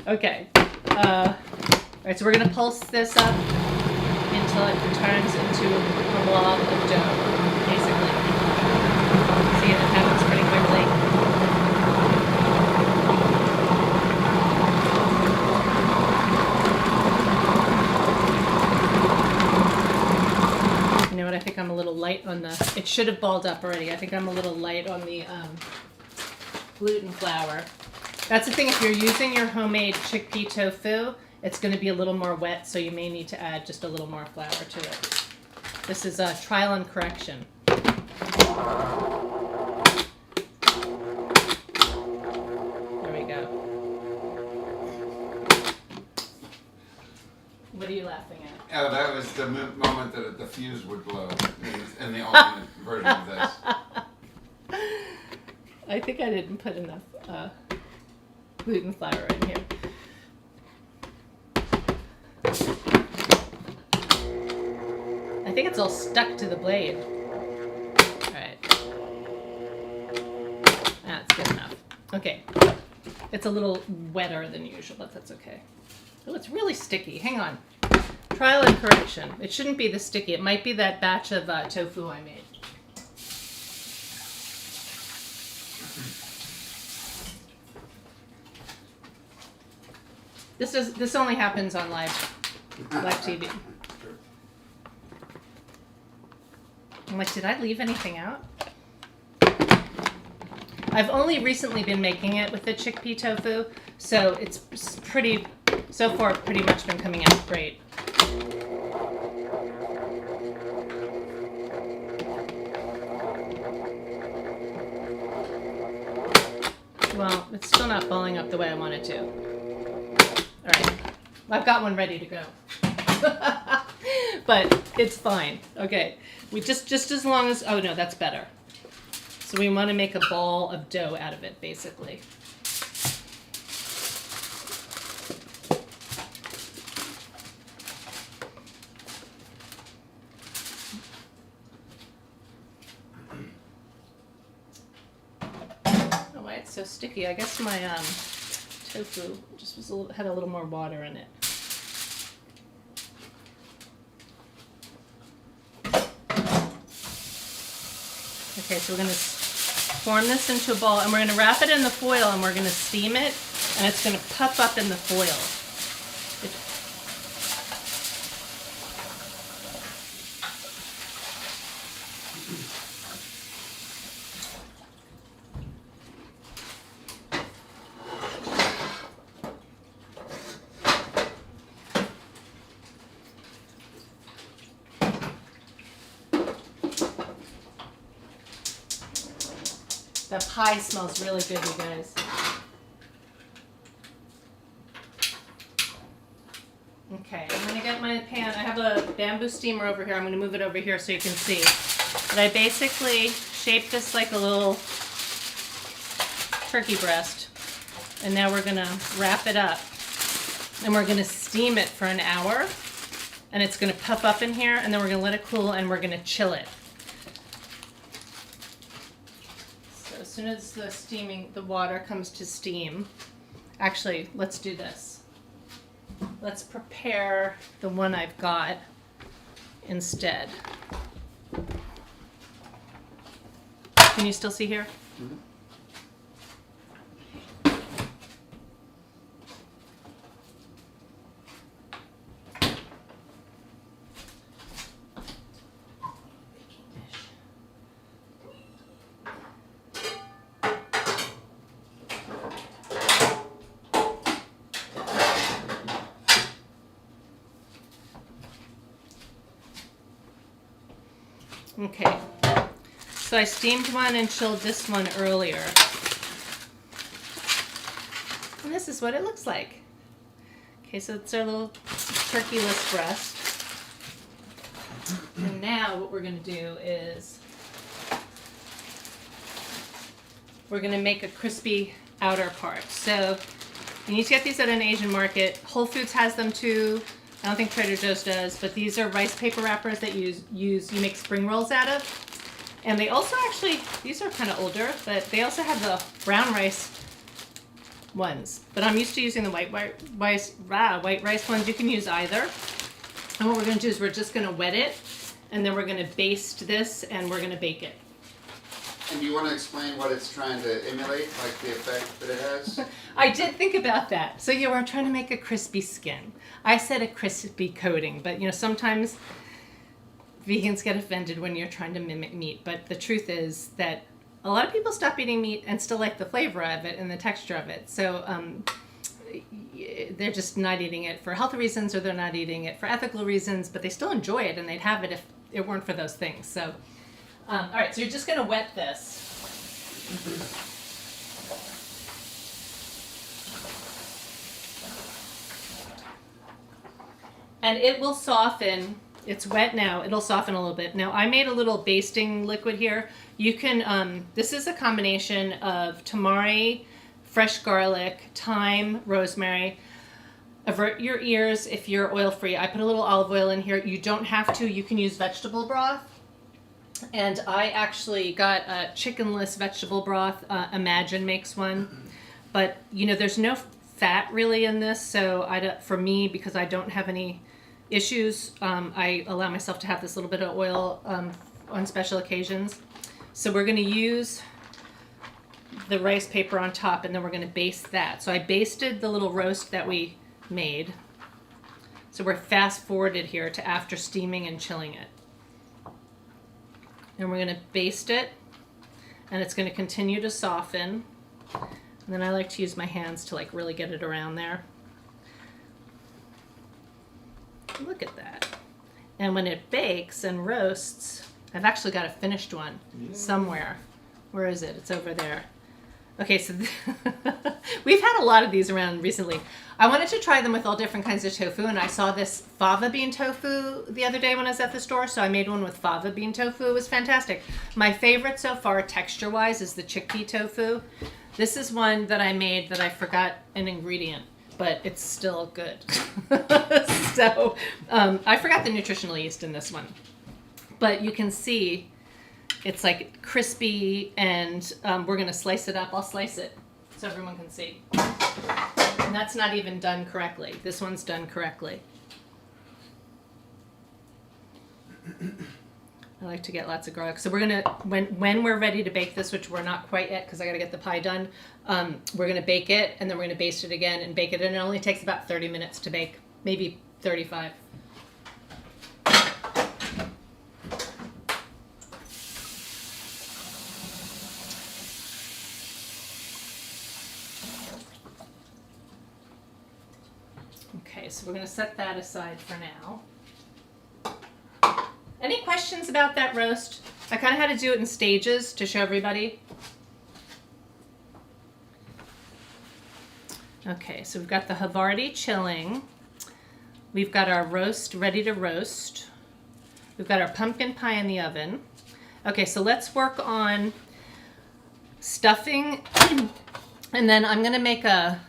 Okay. All right, so we're going to pulse this up until it turns into a blob of dough, basically. See, it happens pretty quickly. You know what? I think I'm a little light on the. It should have balled up already. I think I'm a little light on the gluten flour. That's the thing. If you're using your homemade chickpea tofu, it's going to be a little more wet, so you may need to add just a little more flour to it. This is a trial and correction. What are you laughing at? Oh, that was the moment that the fuse would blow in the alternate version of this. I think I didn't put enough gluten flour in here. I think it's all stuck to the blade. All right. That's good enough. Okay. It's a little wetter than usual, but that's okay. Oh, it's really sticky. Hang on. Trial and correction. It shouldn't be this sticky. It might be that batch of tofu I made. This only happens on live TV. I'm like, did I leave anything out? I've only recently been making it with the chickpea tofu, so it's so far pretty much been coming out great. Well, it's still not balling up the way I want it to. All right, I've got one ready to go. But it's fine. Okay, we just as long as, oh no, that's better. So we want to make a ball of dough out of it, basically. Oh, why it's so sticky? I guess my tofu just had a little more water in it. Okay, so we're going to form this into a ball, and we're going to wrap it in the foil, and we're going to steam it, and it's going to puff up in the foil. The pie smells really good, you guys. Okay, I'm going to get my pan. I have a bamboo steamer over here. I'm going to move it over here so you can see. But I basically shaped this like a little turkey breast. And now we're going to wrap it up. And we're going to steam it for an hour. And it's going to puff up in here. And then we're going to let it cool and we're going to chill it. As soon as the water comes to steam, actually, let's do this. Let's prepare the one I've got instead. Can you still see here? Mm-hmm. Okay, so I steamed one and chilled this one earlier. And this is what it looks like. Okay, so it's our little turkeyless breast. And now what we're going to do is we're going to make a crispy outer part. So you need to get these at an Asian market. Whole Foods has them too. I don't think Trader Joe's does, but these are rice paper wrappers that you make spring rolls out of. And they also actually, these are kind of older, but they also have the brown rice ones. But I'm used to using the white rice ones. You can use either. And what we're going to do is we're just going to wet it, and then we're going to baste this, and we're going to bake it. And do you want to explain what it's trying to emulate, like the effect that it has? I did think about that. So you are trying to make a crispy skin. I said a crispy coating, but sometimes vegans get offended when you're trying to mimic meat. But the truth is that a lot of people stop eating meat and still like the flavor of it and the texture of it. So they're just not eating it for health reasons, or they're not eating it for ethical reasons, but they still enjoy it, and they'd have it if it weren't for those things. So, all right, so you're just going to wet this. And it will soften. It's wet now. It'll soften a little bit. Now, I made a little basting liquid here. You can, this is a combination of tamari, fresh garlic, thyme, rosemary. Avert your ears if you're oil-free. I put a little olive oil in here. You don't have to. You can use vegetable broth. And I actually got a chickenless vegetable broth. Imagine makes one. But, there's no fat really in this. So for me, because I don't have any issues, I allow myself to have this little bit of oil on special occasions. So we're going to use the rice paper on top, and then we're going to baste that. So I basted the little roast that we made. So we're fast forwarded here to after steaming and chilling it. And we're going to baste it, and it's going to continue to soften. And then I like to use my hands to like really get it around there. Look at that. And when it bakes and roasts, I've actually got a finished one somewhere. Where is it? It's over there. Okay, so we've had a lot of these around recently. I wanted to try them with all different kinds of tofu, and I saw this fava bean tofu the other day when I was at the store, so I made one with fava bean tofu. It was fantastic. My favorite so far, texture-wise, is the chickpea tofu. This is one that I made that I forgot an ingredient, but it's still good. So I forgot the nutritional yeast in this one. But you can see it's like crispy, and we're going to slice it up. I'll slice it so everyone can see. And that's not even done correctly. This one's done correctly. I like to get lots of garlic. So we're going to, when we're ready to bake this, which we're not quite yet because I got to get the pie done, we're going to bake it, and then we're going to baste it again and bake it. And it only takes about 30 minutes to bake, maybe 35. Okay, so we're going to set that aside for now. Any questions about that roast? I kind of had to do it in stages to show everybody. Okay, so we've got the Havarti chilling. We've got our roast ready to roast. We've got our pumpkin pie in the oven. Okay, so let's work on stuffing. And then I'm going to make a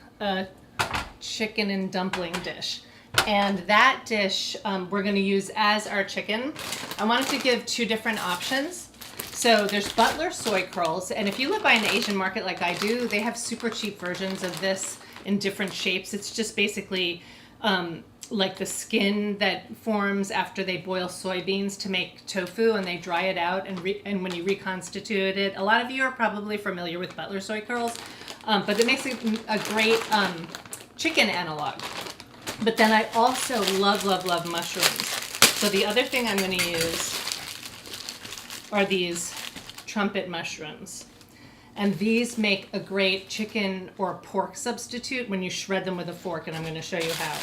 chicken and dumpling dish. And that dish we're going to use as our chicken. I wanted to give two different options. So there's Butler soy curls, and if you live by an Asian market like I do, they have super cheap versions of this in different shapes. It's just basically like the skin that forms after they boil soybeans to make tofu, and they dry it out, and when you reconstitute it, a lot of you are probably familiar with Butler soy curls, but it makes a great chicken analog. But then I also love mushrooms. So the other thing I'm going to use are these trumpet mushrooms. And these make a great chicken or pork substitute when you shred them with a fork, and I'm going to show you how.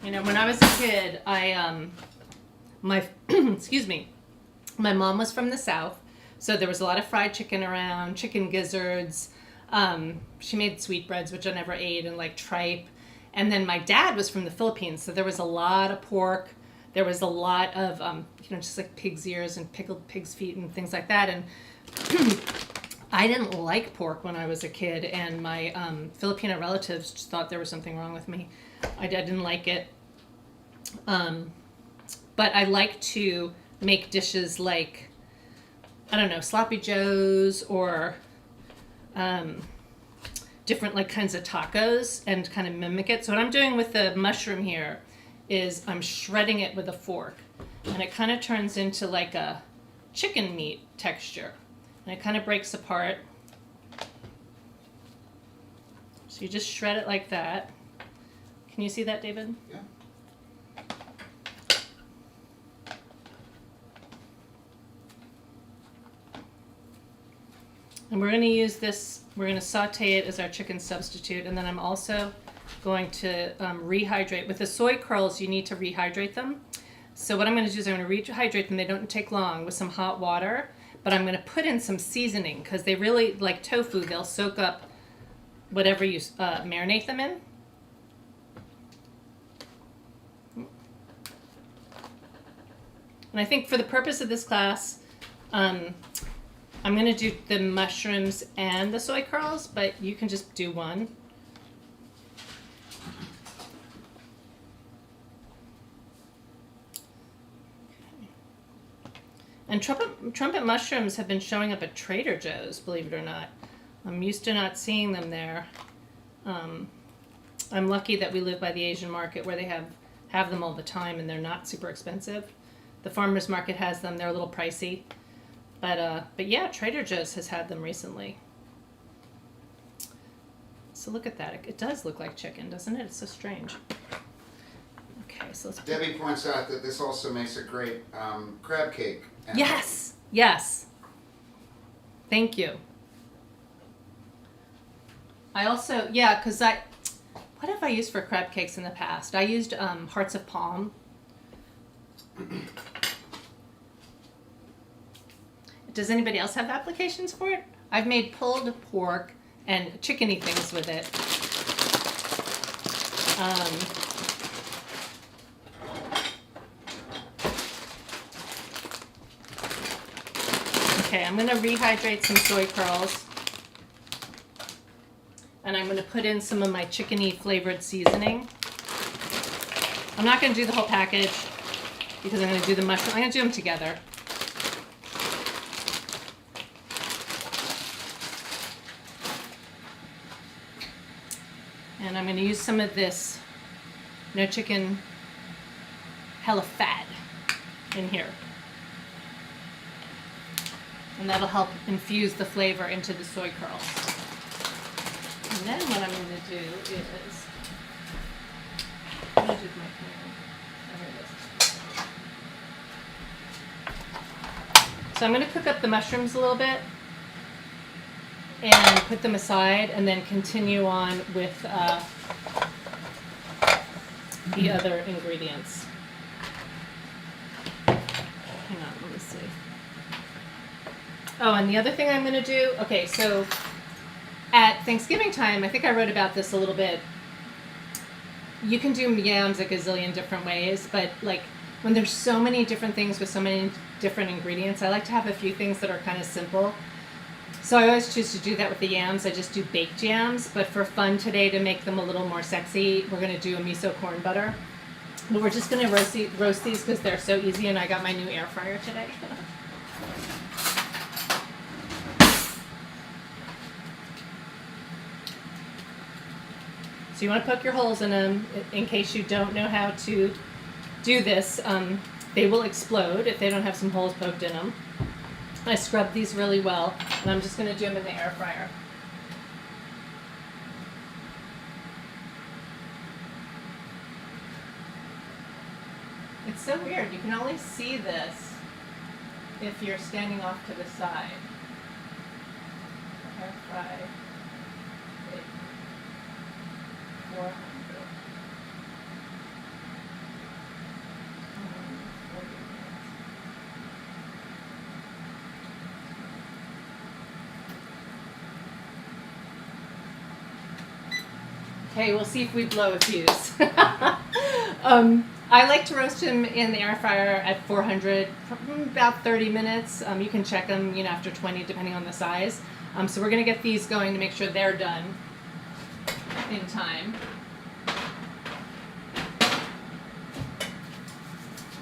You know, when I was a kid, excuse me, my mom was from the South. So there was a lot of fried chicken around, chicken gizzards. She made sweetbreads, which I never ate, and like tripe. And then my dad was from the Philippines, so there was a lot of pork. There was a lot of, just like pig's ears and pickled pig's feet and things like that. And I didn't like pork when I was a kid, and my Filipino relatives just thought there was something wrong with me. I didn't like it. But I like to make dishes like, I don't know, sloppy joes or different like kinds of tacos and kind of mimic it. So what I'm doing with the mushroom here is I'm shredding it with a fork, and it kind of turns into like a chicken meat texture, and it kind of breaks apart. So you just shred it like that. Can you see that, David? Yeah. And we're going to use this, we're going to saute it as our chicken substitute, and then I'm also going to rehydrate. With the soy curls, you need to rehydrate them. So what I'm going to do is I'm going to rehydrate them. They don't take long, with some hot water, but I'm going to put in some seasoning because they really, like tofu, they'll soak up whatever you marinate them in. And I think for the purpose of this class, I'm going to do the mushrooms and the soy curls, but you can just do one. Okay. And trumpet mushrooms have been showing up at Trader Joe's, believe it or not. I'm used to not seeing them there. I'm lucky that we live by the Asian market where they have them all the time, and they're not super expensive. The farmer's market has them. They're a little pricey. But yeah, Trader Joe's has had them recently. So look at that. It does look like chicken, doesn't it? It's so strange. Okay, so let's. Debbie points out that this also makes a great crab cake. Yes. Yes. Thank you. I also, yeah, because what have I used for crab cakes in the past? I used hearts of palm. Does anybody else have applications for it? I've made pulled pork and chickeny things with it. Okay, I'm going to rehydrate some soy curls. And I'm going to put in some of my chickeny flavored seasoning. I'm not going to do the whole package because I'm going to do the mushroom. I'm going to do them together. And I'm going to use some of this no chicken hella fat in here. And that'll help infuse the flavor into the soy curls. And then what I'm going to do is, I'm going to do my pan. Oh, here it is. So I'm going to cook up the mushrooms a little bit and put them aside and then continue on with the other ingredients. Hang on, let me see. Oh, and the other thing I'm going to do, okay, so at Thanksgiving time, I think I wrote about this a little bit. You can do yams a gazillion different ways, but like when there's so many different things with so many different ingredients, I like to have a few things that are kind of simple. So I always choose to do that with the yams. I just do baked yams, but for fun today to make them a little more sexy, we're going to do a miso corn butter. But we're just going to roast these because they're so easy, and I got my new air fryer today. So you want to poke your holes in them in case you don't know how to do this. They will explode if they don't have some holes poked in them. I scrubbed these really well, and I'm just going to do them in the air fryer. It's so weird. You can only see this if you're standing off to the side. Air fry. 400. Okay, we'll see if we blow a fuse. I like to roast them in the air fryer at 400, about 30 minutes. You can check them, after 20, depending on the size. So we're going to get these going to make sure they're done in time.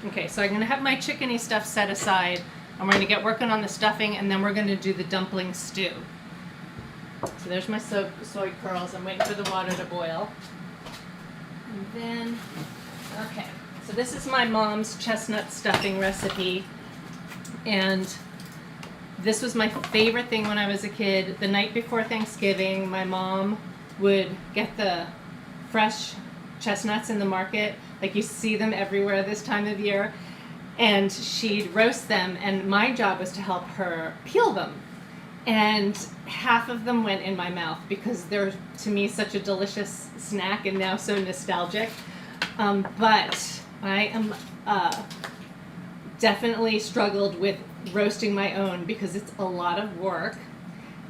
Okay, so I'm going to have my chickeny stuff set aside, and we're going to get working on the stuffing, and then we're going to do the dumpling stew. So there's my soy curls. I'm waiting for the water to boil. And then, okay, so this is my mom's chestnut stuffing recipe. And this was my favorite thing when I was a kid. The night before Thanksgiving, my mom would get the fresh chestnuts in the market. Like you see them everywhere this time of year. And she'd roast them, and my job was to help her peel them. And half of them went in my mouth because they're, to me, such a delicious snack and now so nostalgic. But I am definitely struggled with roasting my own because it's a lot of work.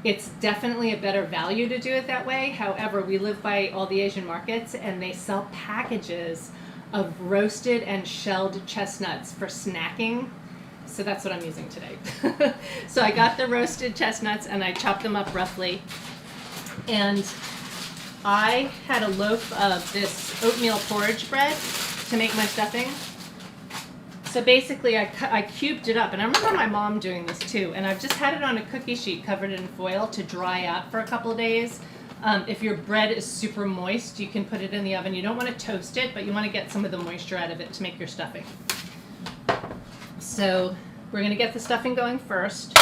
It's definitely a better value to do it that way. However, we live by all the Asian markets, and they sell packages of roasted and shelled chestnuts for snacking. So that's what I'm using today. So I got the roasted chestnuts and I chopped them up roughly. And I had a loaf of this oatmeal porridge bread to make my stuffing. So basically I cubed it up, and I remember my mom doing this too. And I've just had it on a cookie sheet covered in foil to dry out for a couple of days. If your bread is super moist, you can put it in the oven. You don't want to toast it, but you want to get some of the moisture out of it to make your stuffing. So we're going to get the stuffing going first.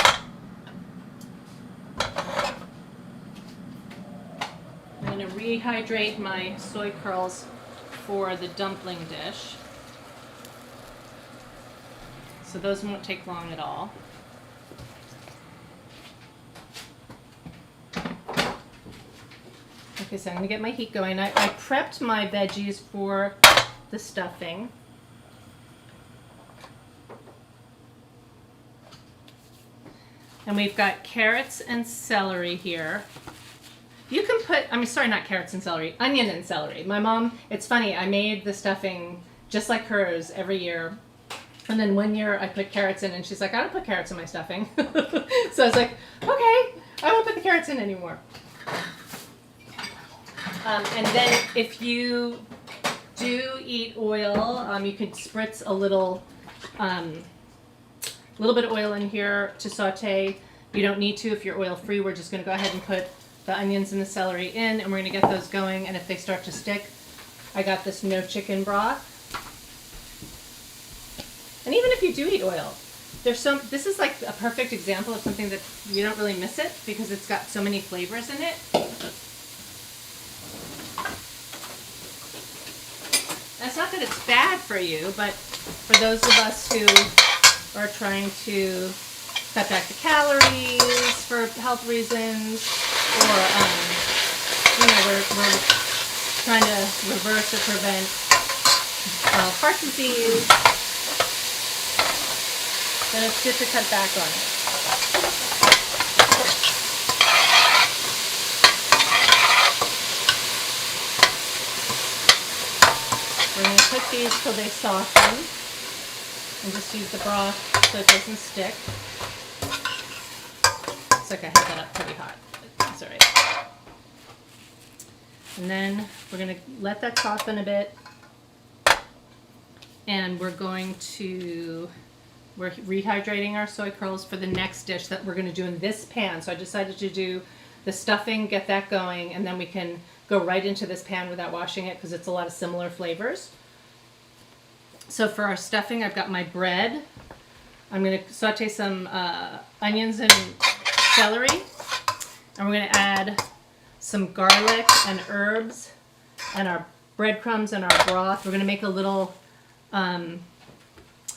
I'm going to rehydrate my soy curls for the dumpling dish. So those won't take long at all. Okay, so I'm going to get my heat going. I prepped my veggies for the stuffing. And we've got carrots and celery here. You can put, not carrots and celery, onion and celery. My mom, it's funny, I made the stuffing just like hers every year. And then one year I put carrots in and she's like, I don't put carrots in my stuffing. So I was like, okay, I won't put the carrots in anymore. And then if you do eat oil, you can spritz a little bit of oil in here to saute. You don't need to if you're oil free. We're just going to go ahead and put the onions and the celery in, and we're going to get those going. And if they start to stick, I got this no chicken broth. And even if you do eat oil, this is like a perfect example of something that you don't really miss it because it's got so many flavors in it. And it's not that it's bad for you, but for those of us who are trying to cut back the calories for health reasons, or we're trying to reverse or prevent heart disease, then it's good to cut back on it. We're going to cook these till they soften, and just use the broth so it doesn't stick. Looks like I had that up pretty hot, but that's all right. And then we're going to let that soften a bit, and we're rehydrating our soy curls for the next dish that we're going to do in this pan. So I decided to do the stuffing, get that going, and then we can go right into this pan without washing it because it's a lot of similar flavors. So for our stuffing, I've got my bread. I'm going to saute some onions and celery, and we're going to add some garlic and herbs and our breadcrumbs and our broth. We're going to make a little, I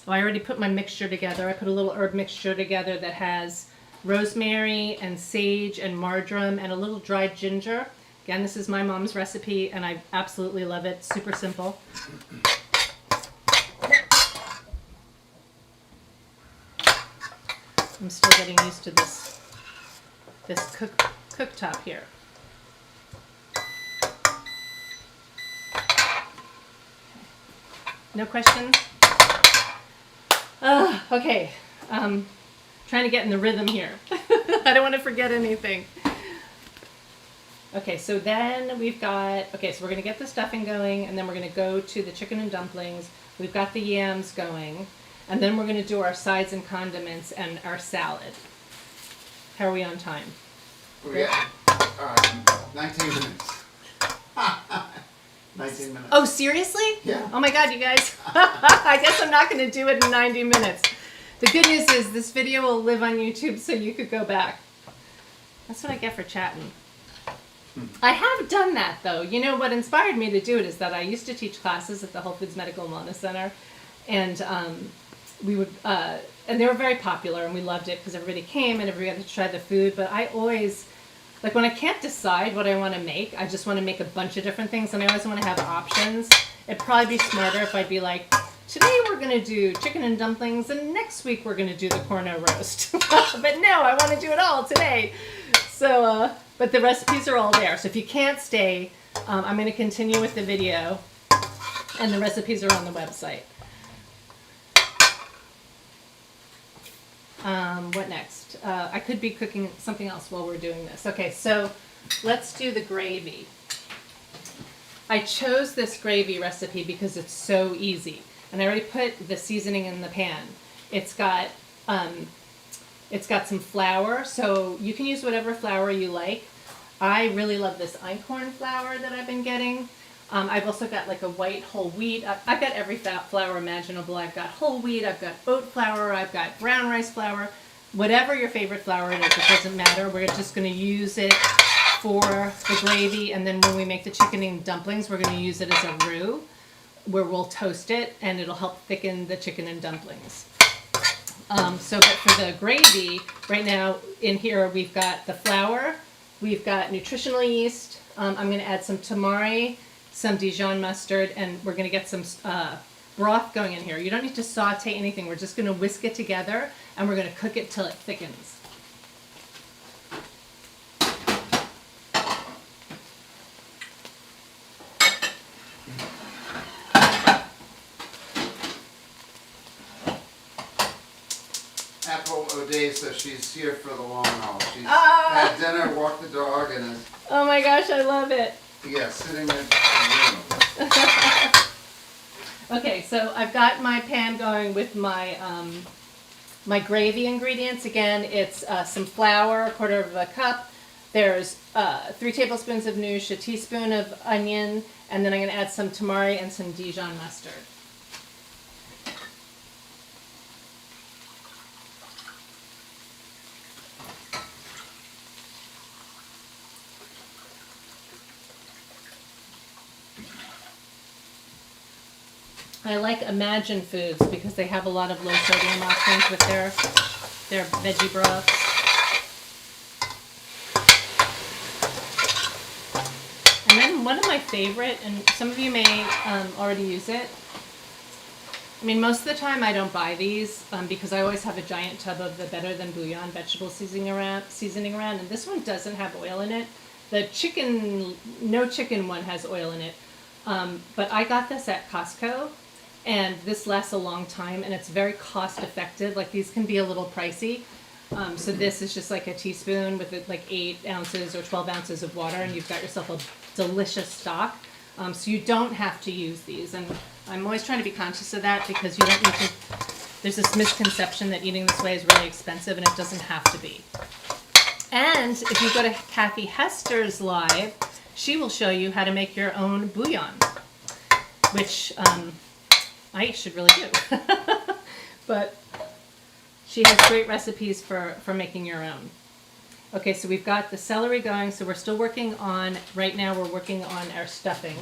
already put my mixture together. I put a little herb mixture together that has rosemary and sage and marjoram and a little dried ginger. Again, this is my mom's recipe, and I absolutely love it. Super simple. I'm still getting used to this cooktop here. No questions? Okay. Trying to get in the rhythm here. I don't want to forget anything. Okay, so then we've got, so we're going to get the stuffing going, and then we're going to go to the chicken and dumplings. We've got the yams going, and then we're going to do our sides and condiments and our salad. How are we on time? We got 19 minutes. 19 minutes. Oh, seriously? Yeah. Oh my God, you guys. I guess I'm not going to do it in 90 minutes. The good news is this video will live on YouTube, so you could go back. That's what I get for chatting. I have done that, though. You know, what inspired me to do it is that I used to teach classes at the Whole Foods Medical and Wellness Center, and we would, and they were very popular, and we loved it because everybody came and everybody got to try the food. But I always, like, when I can't decide what I want to make, I just want to make a bunch of different things, and I always want to have options. It'd probably be smarter if I'd be like, today we're going to do chicken and dumplings, and next week we're going to do the corno roast. But no, I want to do it all today. So, but the recipes are all there. So if you can't stay, I'm going to continue with the video, and the recipes are on the website. What next? I could be cooking something else while we're doing this. Okay, so let's do the gravy. I chose this gravy recipe because it's so easy. And I already put the seasoning in the pan. It's got some flour, so you can use whatever flour you like. I really love this einkorn flour that I've been getting. I've also got like a white whole wheat. I've got every flour imaginable. I've got whole wheat, I've got oat flour, I've got brown rice flour. Whatever your favorite flour it is, it doesn't matter. We're just going to use it for the gravy, and then when we make the chicken and dumplings, we're going to use it as a roux, where we'll toast it, and it'll help thicken the chicken and dumplings. But for the gravy, right now in here we've got the flour, we've got nutritional yeast, I'm going to add some tamari, some Dijon mustard, and we're going to get some broth going in here. You don't need to saute anything. We're just going to whisk it together, and we're going to cook it till it thickens. Apple O'Day says she's here for the long haul. She's had dinner, walked the dog, and is Oh my gosh, I love it. sitting in the room. Okay, so I've got my pan going with my my gravy ingredients. Again, it's some flour, a quarter of a cup. There's 3 tablespoons of noosh, a teaspoon of onion, and then I'm going to add some tamari and some Dijon mustard. I like Imagine Foods because they have a lot of low sodium options with their veggie broths. And then one of my favorite, and some of you may already use it. I mean, most of the time I don't buy these because I always have a giant tub of the Better Than Bouillon vegetable seasoning around, and this one doesn't have oil in it. The chicken, no chicken one has oil in it, but I got this at Costco. And this lasts a long time, and it's very cost effective. Like, these can be a little pricey. So this is just like a teaspoon with like 8 ounces or 12 ounces of water, and you've got yourself a delicious stock. So you don't have to use these. And I'm always trying to be conscious of that because you don't need to, there's this misconception that eating this way is really expensive, and it doesn't have to be. And if you go to Kathy Hester's live, she will show you how to make your own bouillon, which I should really do. But she has great recipes for making your own. Okay, so we've got the celery going. So we're still working on, right now we're working on our stuffing.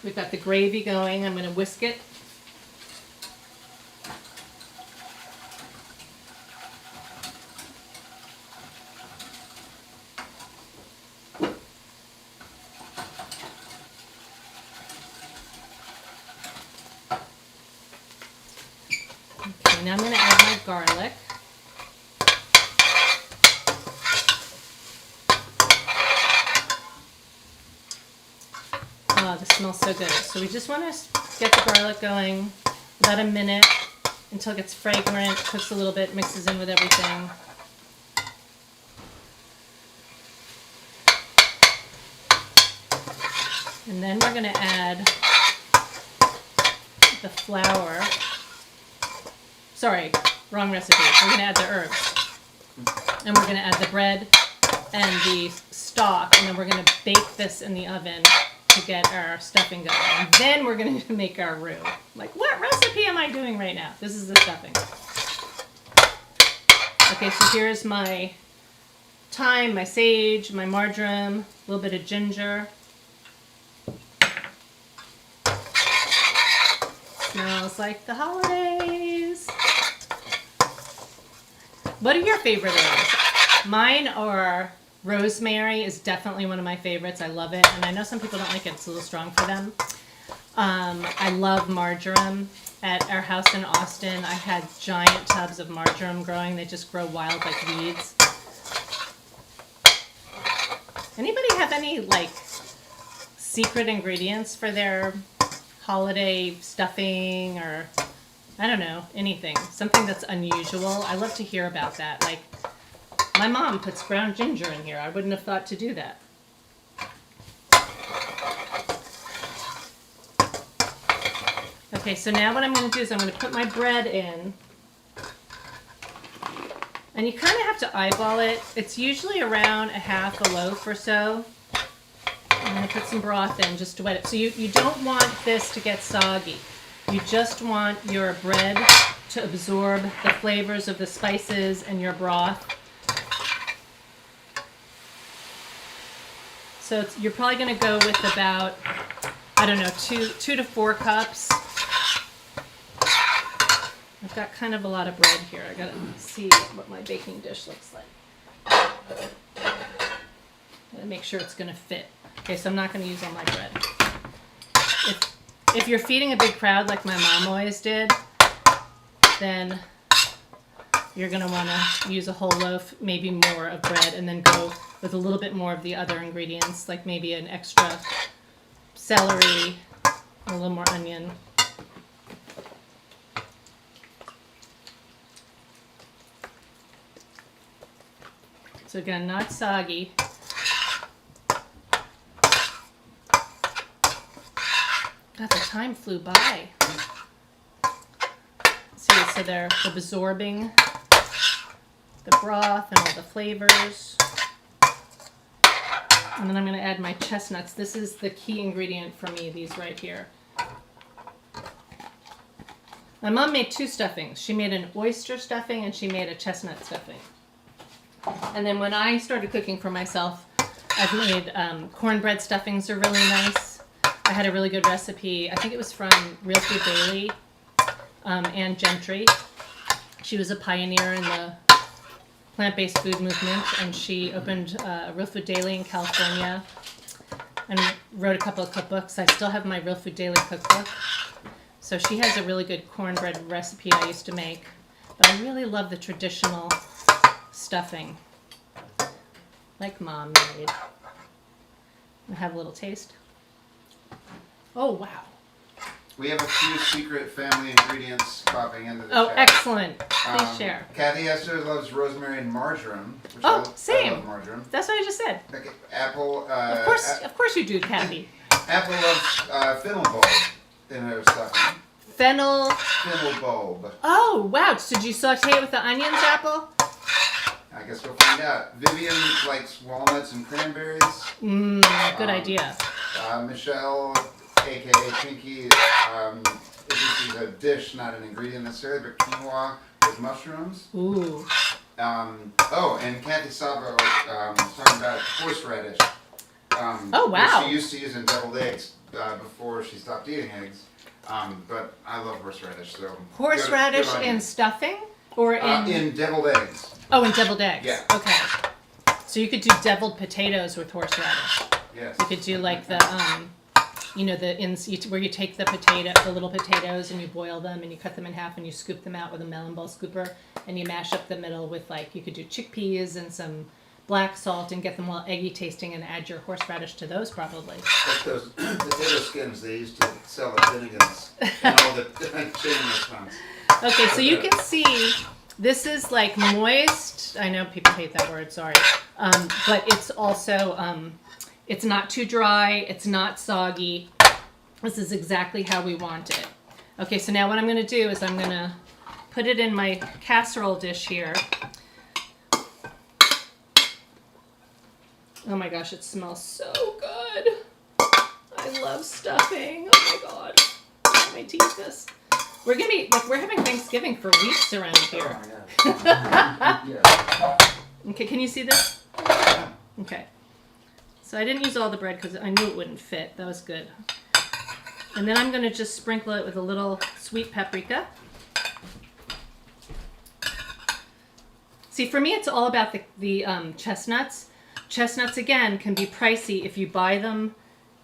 We've got the gravy going. I'm going to whisk it. Now I'm going to add my garlic. Oh, this smells so good. So we just want to get the garlic going about a minute until it gets fragrant, cooks a little bit, mixes in with everything. And then we're going to add the flour. Sorry, wrong recipe. We're going to add the herbs. And we're going to add the bread and the stock. And then we're going to bake this in the oven to get our stuffing going. And then we're going to make our roux. Like, what recipe am I doing right now? This is the stuffing. Okay, so here's my thyme, my sage, my marjoram, a little bit of ginger. Smells like the holidays. What are your favorite herbs? Mine are rosemary is definitely one of my favorites. I love it. And I know some people don't like it. It's a little strong for them. I love marjoram. At our house in Austin, I had giant tubs of marjoram growing. They just grow wild like weeds. Anybody have any, like, secret ingredients for their holiday stuffing or, I don't know, anything? Something that's unusual. I love to hear about that. Like, my mom puts ground ginger in here. I wouldn't have thought to do that. Okay, so now what I'm going to do is I'm going to put my bread in. And you kind of have to eyeball it. It's usually around a half a loaf or so. And going to put some broth in just to wet it. So you don't want this to get soggy. You just want your bread to absorb the flavors of the spices and your broth. So you're probably going to go with about, I don't know, 2 to 4 cups. I've got kind of a lot of bread here. I got to see what my baking dish looks like. Gotta make sure it's going to fit. Okay, so I'm not going to use all my bread. If you're feeding a big crowd like my mom always did, then you're going to want to use a whole loaf, maybe more of bread, and then go with a little bit more of the other ingredients, like maybe an extra celery, a little more onion. So again, not soggy. God, the time flew by. See, so they're absorbing the broth and all the flavors. And then I'm going to add my chestnuts. This is the key ingredient for me, these right here. My mom made 2 stuffings. She made an oyster stuffing and she made a chestnut stuffing. And then when I started cooking for myself, I've made cornbread stuffings are really nice. I had a really good recipe. I think it was from Real Food Daily, Ann Gentry. She was a pioneer in the plant-based food movement, and she opened Real Food Daily in California and wrote a couple of cookbooks. I still have my Real Food Daily cookbook. So she has a really good cornbread recipe I used to make. But I really love the traditional stuffing, like Mom made. I'll have a little taste. Oh, wow. We have a few secret family ingredients popping into the chat. Oh, excellent. Please share. Kathy Esther loves rosemary and marjoram. Which same. I love marjoram. That's what I just said. Okay, Apple. Of course you do, Kathy. Apple loves fennel bulb in her stuffing. Fennel bulb. Oh, wow. So did you saute it with the onions, Apple? I guess we'll find out. Vivian likes walnuts and cranberries. Good idea. Michelle, aka Pinky, this is a dish, not an ingredient necessarily, but quinoa with mushrooms. Ooh. And Kathy Savo was talking about horseradish. Oh, wow. Which she used to use in deviled eggs before she stopped eating eggs. But I love horseradish. So horseradish in stuffing? Or in deviled eggs. Oh, in deviled eggs. Yeah. Okay. So you could do deviled potatoes with horseradish. Yes. You could do like the, where you take the little potatoes and you boil them and you cut them in half and you scoop them out with a melon ball scooper and you mash up the middle with you could do chickpeas and some black salt and get them all eggy tasting and add your horseradish to those probably. Like those potato skins they used to sell at Finnegan's and all the chain restaurants. Okay, so you can see this is like moist. I know people hate that word, sorry. But it's also, it's not too dry. It's not soggy. This is exactly how we want it. Okay, so now what I'm going to do is I'm going to put it in my casserole dish here. Oh my gosh, it smells so good. I love stuffing. Oh my god. Can I tease this? We're having Thanksgiving for weeks around here. Okay, can you see this? Okay. So I didn't use all the bread because I knew it wouldn't fit. That was good. And then I'm going to just sprinkle it with a little sweet paprika. See, for me, it's all about the chestnuts. Chestnuts, again, can be pricey if you buy them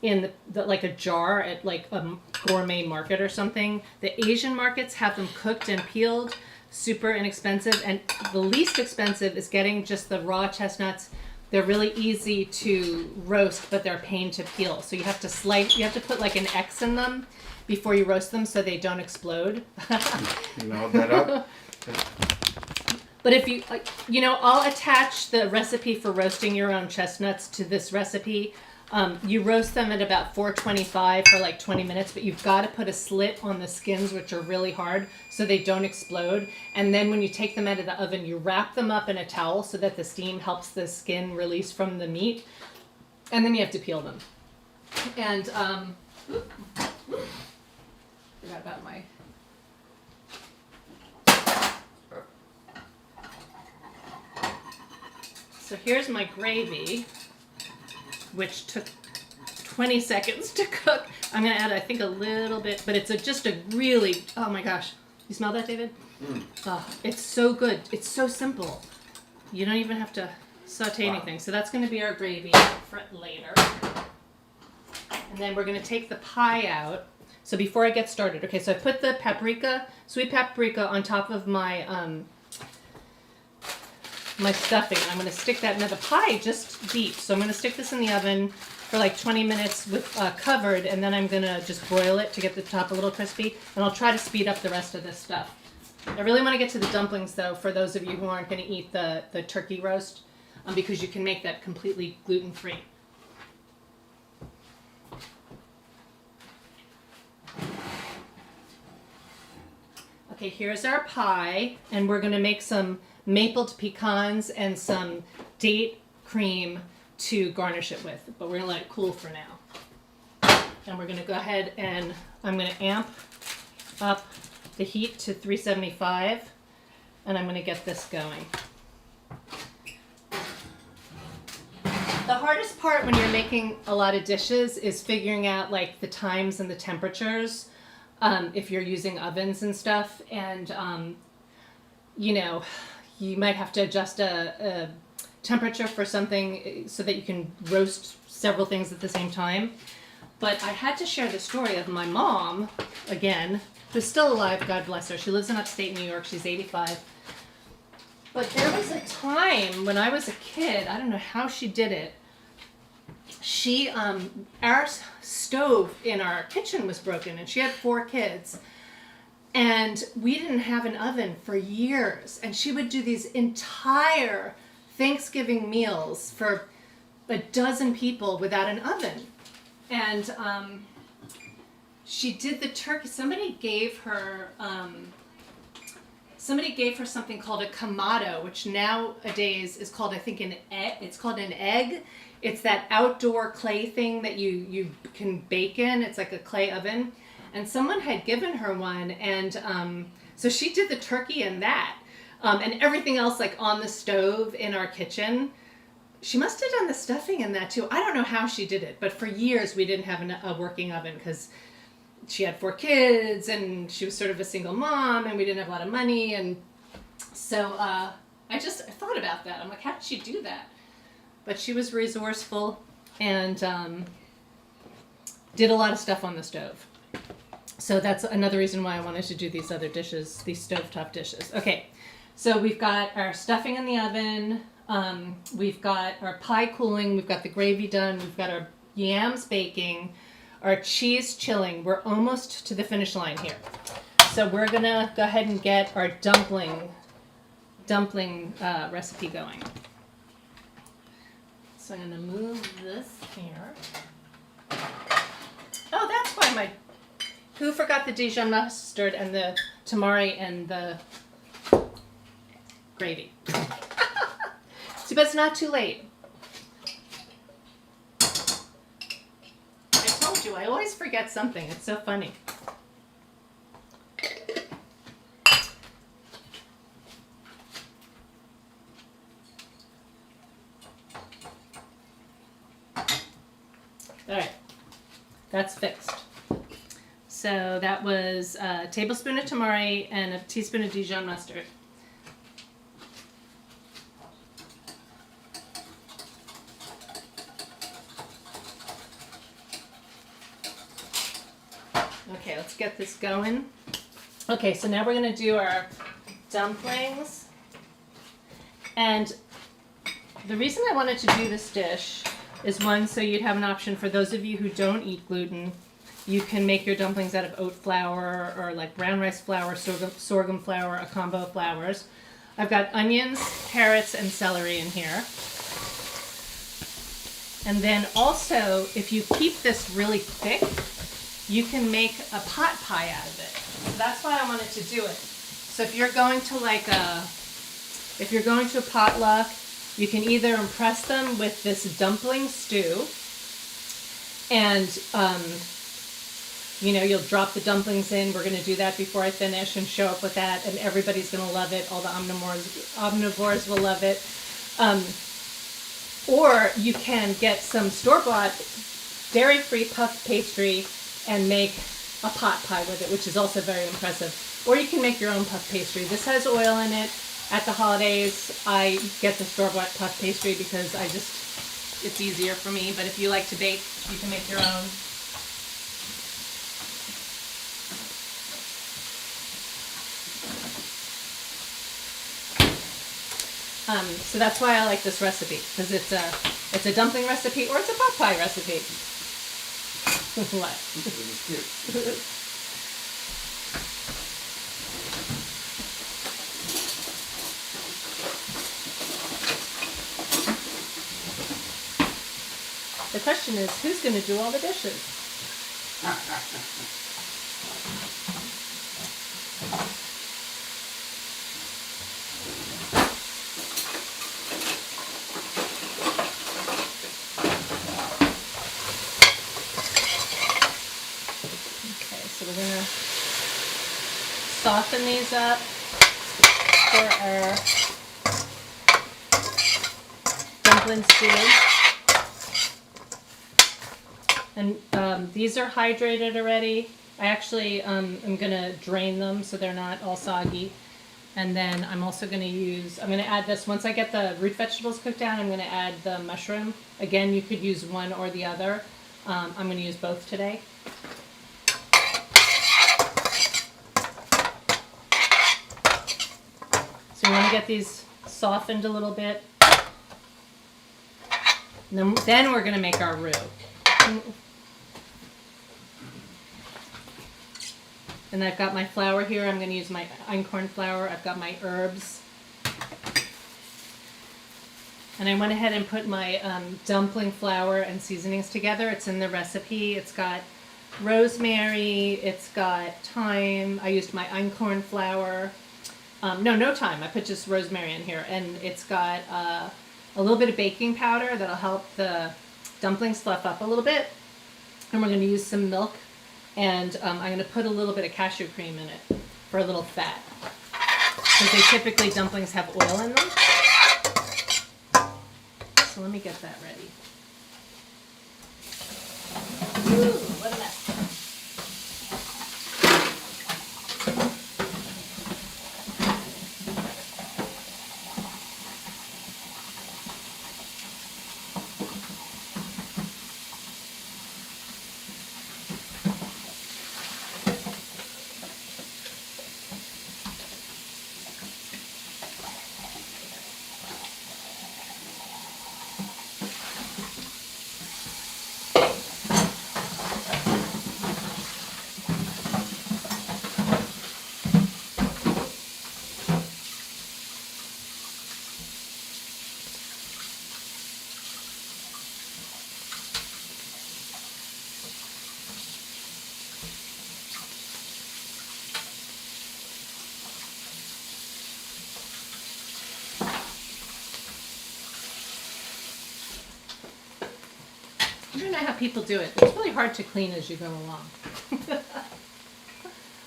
in like a jar at like a gourmet market or something. The Asian markets have them cooked and peeled, super inexpensive, and the least expensive is getting just the raw chestnuts. They're really easy to roast, but they're a pain to peel. So you have to put like an X in them before you roast them so they don't explode. You know that up? But if I'll attach the recipe for roasting your own chestnuts to this recipe. You roast them at about 425 for like 20 minutes, but you've got to put a slit on the skins, which are really hard, so they don't explode. And then when you take them out of the oven, you wrap them up in a towel so that the steam helps the skin release from the meat. And then you have to peel them. And forgot about my. So here's my gravy, which took 20 seconds to cook. I'm gonna add, I think, a little bit, but it's just a really, oh my gosh. You smell that, David? Oh, it's so good. It's so simple. You don't even have to saute anything. So that's gonna be our gravy for later. And then we're gonna take the pie out. So before I get started, okay, so I put the paprika, sweet paprika on top of my my stuffing. And I'm gonna stick that, now the pie just beeped. So I'm gonna stick this in the oven for like 20 minutes with covered, and then I'm gonna just broil it to get the top a little crispy, and I'll try to speed up the rest of this stuff. I really want to get to the dumplings though, for those of you who aren't going to eat the turkey roast, because you can make that completely gluten-free. Okay, here's our pie, and we're going to make some mapled pecans and some date cream to garnish it with, but we're going to let it cool for now. And we're going to go ahead and I'm going to amp up the heat to 375, and I'm going to get this going. The hardest part when you're making a lot of dishes is figuring out like the times and the temperatures, if you're using ovens and stuff, and you know, you might have to adjust a temperature for something so that you can roast several things at the same time. But I had to share the story of my mom, again, who's still alive, God bless her. She lives in upstate New York. She's 85. But there was a time when I was a kid, I don't know how she did it. She, our stove in our kitchen was broken, and she had 4 kids. And we didn't have an oven for years. And she would do these entire Thanksgiving meals for a dozen people without an oven. And she did the turkey. Somebody gave her something called a kamado, which nowadays is called, I think, an egg. It's called an egg. It's that outdoor clay thing that you can bake in. It's like a clay oven. And someone had given her one, and so she did the turkey in that, and everything else like on the stove in our kitchen. She must have done the stuffing in that too. I don't know how she did it, but for years we didn't have a working oven because she had 4 kids and she was sort of a single mom, and we didn't have a lot of money. And so I thought about that. I'm like, how did she do that? But she was resourceful and did a lot of stuff on the stove. So that's another reason why I wanted to do these other dishes, these stovetop dishes. Okay, so we've got our stuffing in the oven. We've got our pie cooling. We've got the gravy done. We've got our yams baking, our cheese chilling. We're almost to the finish line here. So we're going to go ahead and get our dumpling recipe going. So I'm going to move this here. Oh, that's why who forgot the Dijon mustard and the tamari and the gravy? See, but it's not too late. I told you, I always forget something. It's so funny. All right, that's fixed. So that was a tablespoon of tamari and a teaspoon of Dijon mustard. Okay, let's get this going. Okay, so now we're going to do our dumplings. And the reason I wanted to do this dish is, one, so you'd have an option for those of you who don't eat gluten. You can make your dumplings out of oat flour or like brown rice flour, sorghum flour, a combo of flours. I've got onions, carrots, and celery in here. And then also, if you keep this really thick, you can make a pot pie out of it. So that's why I wanted to do it. So if you're going to a potluck, you can either impress them with this dumpling stew, And you'll drop the dumplings in. We're going to do that before I finish and show up with that, and everybody's going to love it. All the omnivores will love it. Or you can get some store-bought dairy-free puff pastry and make a pot pie with it, which is also very impressive. Or you can make your own puff pastry. This has oil in it. At the holidays, I get the store-bought puff pastry because it's easier for me. But if you like to bake, you can make your own. So that's why I like this recipe, because it's a dumpling recipe or it's a pot pie recipe. What? The question is, who's going to do all the dishes? So we're going to soften these up for our dumpling stew. And these are hydrated already. I actually am going to drain them so they're not all soggy. And then I'm also going to add this, once I get the root vegetables cooked down, I'm going to add the mushroom. Again, you could use one or the other. I'm going to use both today. So you want to get these softened a little bit. And then we're going to make our roux. And I've got my flour here. I'm going to use my einkorn flour. I've got my herbs. And I went ahead and put my dumpling flour and seasonings together. It's in the recipe. It's got rosemary. It's got thyme. I used my einkorn flour. No thyme. I put just rosemary in here. And it's got a little bit of baking powder that'll help the dumplings fluff up a little bit. And we're going to use some milk. And I'm going to put a little bit of cashew cream in it for a little fat. Because dumplings have oil in them. So let me get that ready. Ooh, what a mess. I don't know how people do it. It's really hard to clean as you go along.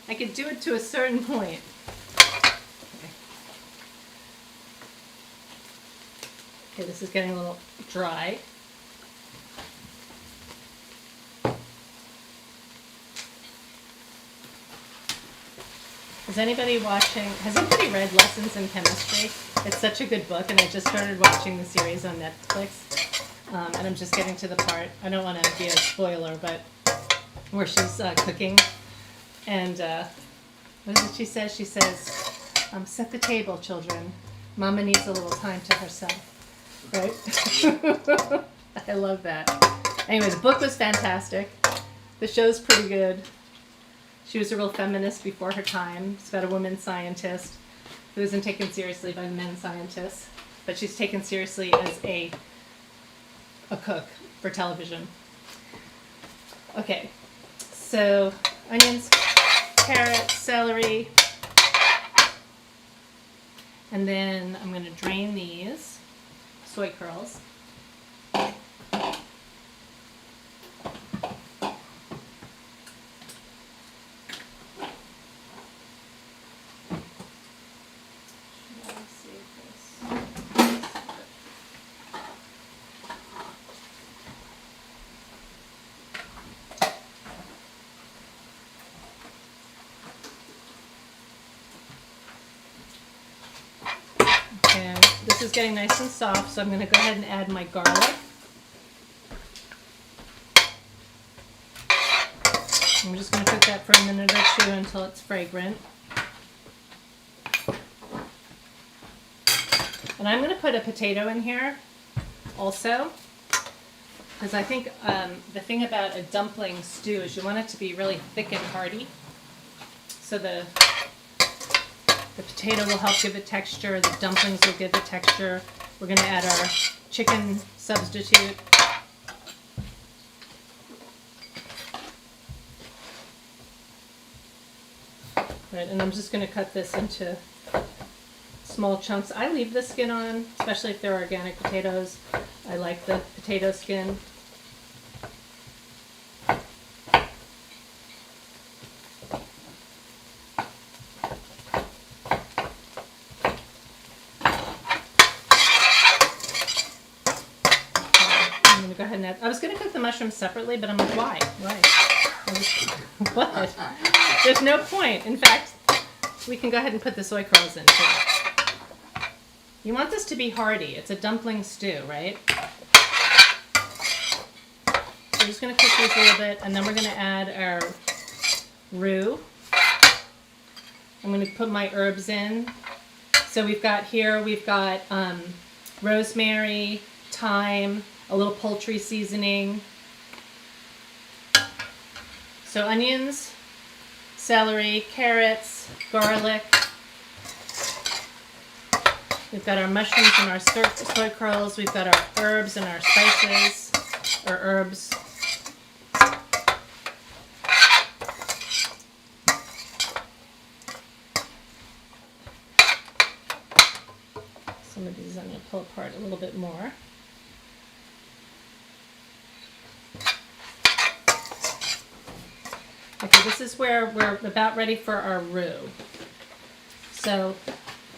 I could do it to a certain point. Okay, this is getting a little dry. Has anybody read Lessons in Chemistry? It's such a good book, and I just started watching the series on Netflix. And I'm just getting to the part, I don't want to be a spoiler, but where she's cooking. And what is it she says? She says, set the table, children. Mama needs a little time to herself. Right? I love that. Anyway, the book was fantastic. The show's pretty good. She was a real feminist before her time. It's about a woman scientist who isn't taken seriously by men scientists, but she's taken seriously as a cook for television. Okay, so onions, carrots, celery, and then I'm going to drain these soy curls. this is getting nice and soft, so I'm going to go ahead and add my garlic. I'm just going to cook that for a minute or two until it's fragrant. And I'm going to put a potato in here also, because I think the thing about a dumpling stew is you want it to be really thick and hearty. So the potato will help give it texture, the dumplings will give it texture. We're going to add our chicken substitute. Right, and I'm just going to cut this into small chunks. I leave the skin on, especially if they're organic potatoes. I like the potato skin. I'm going to go ahead and add, I was going to cook the mushrooms separately, but I'm like, why? What? There's no point. In fact, we can go ahead and put the soy curls in too. You want this to be hearty. It's a dumpling stew, right? So we're just going to cook these a little bit, and then we're going to add our roux. I'm going to put my herbs in. So we've got rosemary, thyme, a little poultry seasoning. So onions, celery, carrots, garlic. We've got our mushrooms and our soy curls. We've got our herbs and our spices, or herbs. Some of these I'm going to pull apart a little bit more. Okay, this is where we're about ready for our roux. So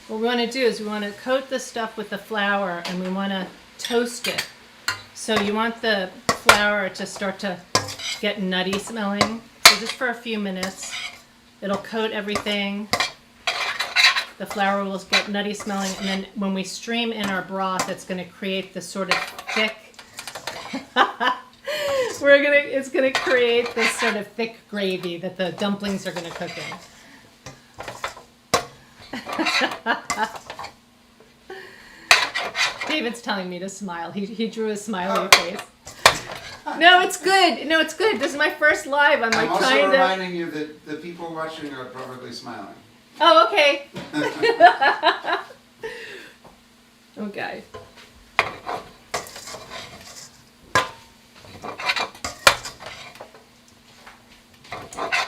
what we want to do is we want to coat this stuff with the flour and we want to toast it. So you want the flour to start to get nutty smelling. So just for a few minutes, it'll coat everything. The flour will get nutty smelling, and then when we stream in our broth, it's going to create this sort of thick it's gonna create this sort of thick gravy that the dumplings are gonna cook in. David's telling me to smile. He drew a smiley face. No, it's good. No, it's good. This is my first live. I'm like also reminding you that the people watching are probably smiling. Oh, okay. Okay.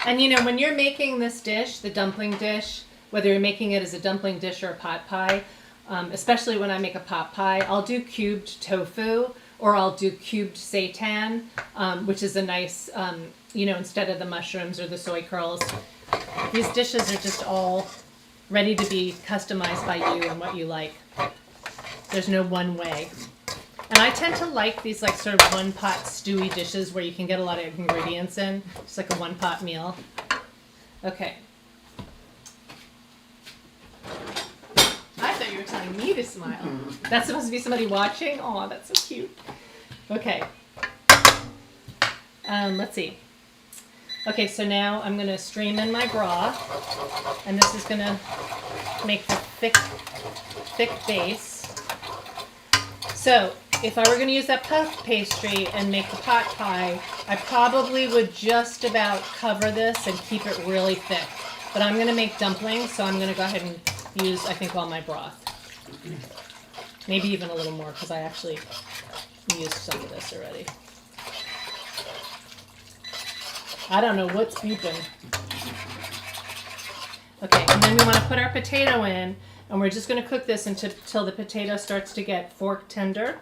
And you know, when you're making this dish, the dumpling dish, whether you're making it as a dumpling dish or a pot pie, especially when I make a pot pie, I'll do cubed tofu or I'll do cubed seitan, which is a nice, you know, instead of the mushrooms or the soy curls. These dishes are just all ready to be customized by you and what you like. There's no one way. And I tend to like these like sort of one pot stewy dishes where you can get a lot of ingredients in. Just like a one pot meal. Okay. I thought you were telling me to smile. That's supposed to be somebody watching? Oh, that's so cute. Okay. Let's see. Okay, so now I'm going to stream in my broth. And this is going to make the thick base. So, if I were going to use that puff pastry and make the pot pie, I probably would just about cover this and keep it really thick. But I'm going to make dumplings, so I'm going to go ahead and use, I think, all my broth. Maybe even a little more, because I actually used some of this already. I don't know what's beeping. Okay, and then we want to put our potato in, and we're just going to cook this until the potato starts to get fork tender.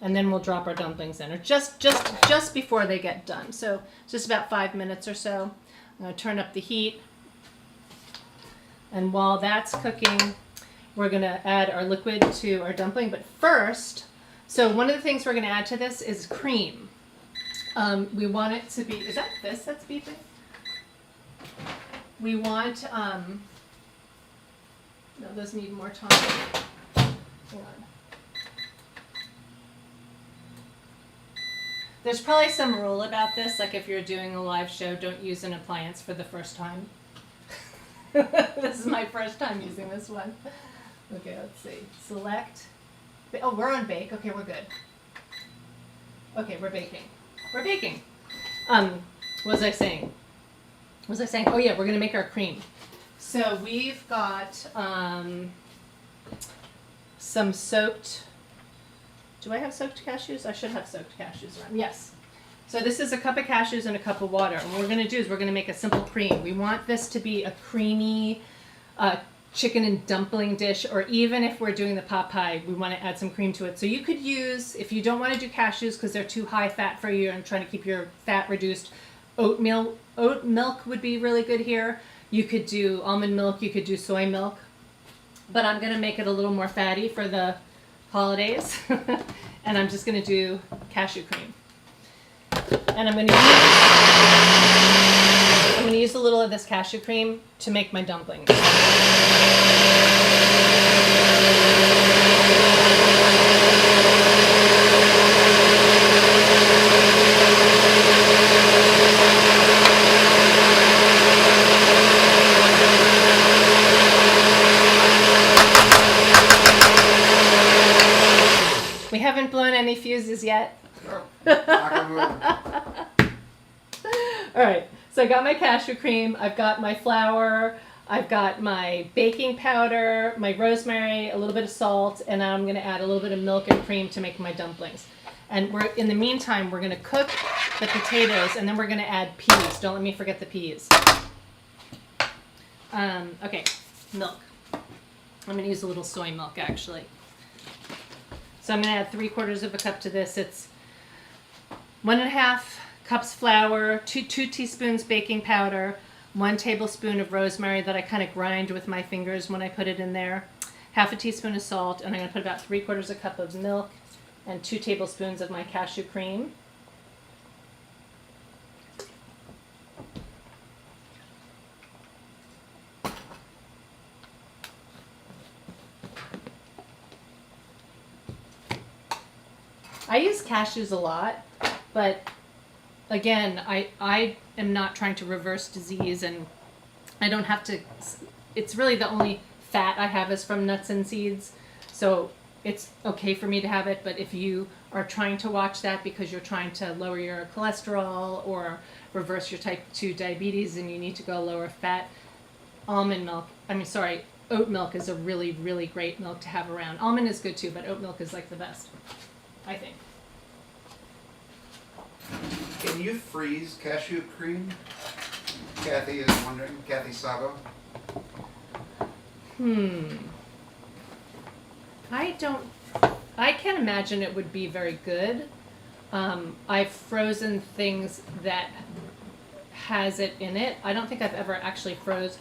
And then we'll drop our dumplings in, or just before they get done. So just about 5 minutes or so. I'm going to turn up the heat. And while that's cooking, we're going to add our liquid to our dumpling. But first, so one of the things we're going to add to this is cream. We want it to be, is that this that's beeping? We want, no, those need more time. Hang on. There's probably some rule about this, like if you're doing a live show, don't use an appliance for the first time. This is my first time using this one. Okay, let's see. Select. Oh, we're on bake. Okay, we're good. Okay, we're baking. We're baking. What was I saying? Oh yeah, we're gonna make our cream. So we've got some soaked. Do I have soaked cashews? I should have soaked cashews around. Yes. So this is a cup of cashews and a cup of water. And what we're going to do is we're going to make a simple cream. We want this to be a creamy chicken and dumpling dish, or even if we're doing the pot pie, we want to add some cream to it. So you could use, if you don't want to do cashews because they're too high fat for you and trying to keep your fat reduced, oat milk would be really good here. You could do almond milk, you could do soy milk. But I'm going to make it a little more fatty for the holidays. And I'm just going to do cashew cream. And I'm going to use a little of this cashew cream to make my dumplings. We haven't blown any fuses yet. All right, so I got my cashew cream, I've got my flour, I've got my baking powder, my rosemary, a little bit of salt, and I'm going to add a little bit of milk and cream to make my dumplings. And in the meantime, we're going to cook the potatoes, and then we're going to add peas. Don't let me forget the peas. Okay, milk. I'm going to use a little soy milk, actually. So I'm going to add 3/4 of a cup to this. It's 1.5 cups flour, 2 teaspoons baking powder, 1 tablespoon of rosemary that I kind of grind with my fingers when I put it in there, 1/2 teaspoon of salt, and I'm going to put about 3/4 a cup of milk and 2 tablespoons of my cashew cream. I use cashews a lot, but again, I am not trying to reverse disease, and I don't have to, it's really the only fat I have is from nuts and seeds, so it's okay for me to have it. But if you are trying to watch that because you're trying to lower your cholesterol or reverse your type 2 diabetes and you need to go lower fat, oat milk is a really, really great milk to have around. Almond is good too, but oat milk is like the best, I think. Can you freeze cashew cream? Kathy is wondering. Kathy Sabo. I can't imagine it would be very good. I've frozen things that has it in it. I don't think I've ever actually froze.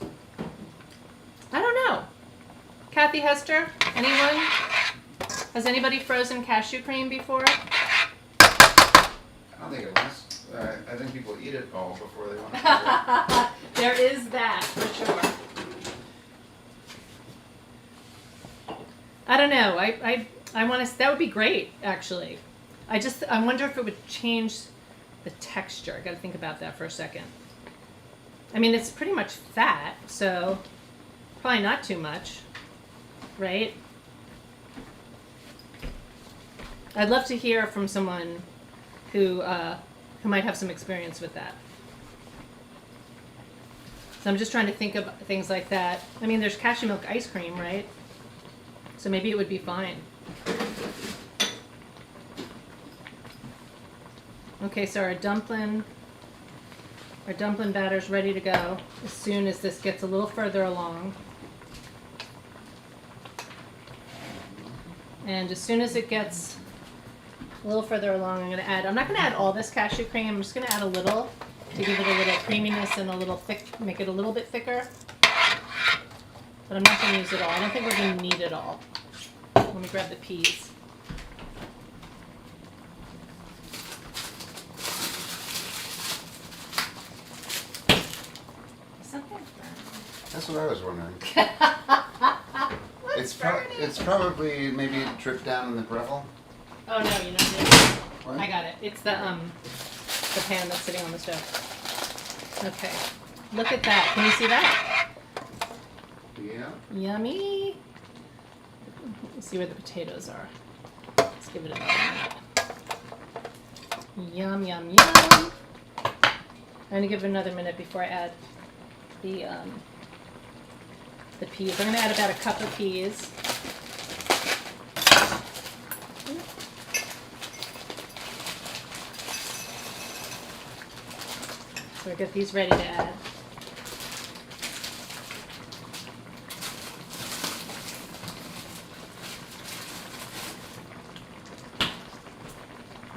I don't know. Kathy Hester, anyone? Has anybody frozen cashew cream before? I don't think it lasts. I think people eat it all before they want to eat it. There is that, for sure. I don't know. I want to. That would be great, actually. I wonder if it would change the texture. I got to think about that for a second. I mean, it's pretty much fat, so probably not too much, right? I'd love to hear from someone who might have some experience with that. So I'm just trying to think of things like that. I mean, there's cashew milk ice cream, right? So maybe it would be fine. Okay, so our dumpling batter's ready to go as soon as this gets a little further along. And as soon as it gets a little further along, I'm not going to add all this cashew cream. I'm just going to add a little to give it a little creaminess and a little thick, make it a little bit thicker. But I'm not going to use it all. I don't think we're going to need it all. Let me grab the peas. That's what I was wondering. It's probably maybe dripped down in the gravel. Oh no, you're not doing it. What? I got it. It's the pan that's sitting on the stove. Okay. Look at that. Can you see that? Yeah. Yummy. Let's see where the potatoes are. Let's give it another minute. Yum, yum, yum. I'm going to give it another minute before I add the peas. I'm going to add about a cup of peas. So I get these ready to add.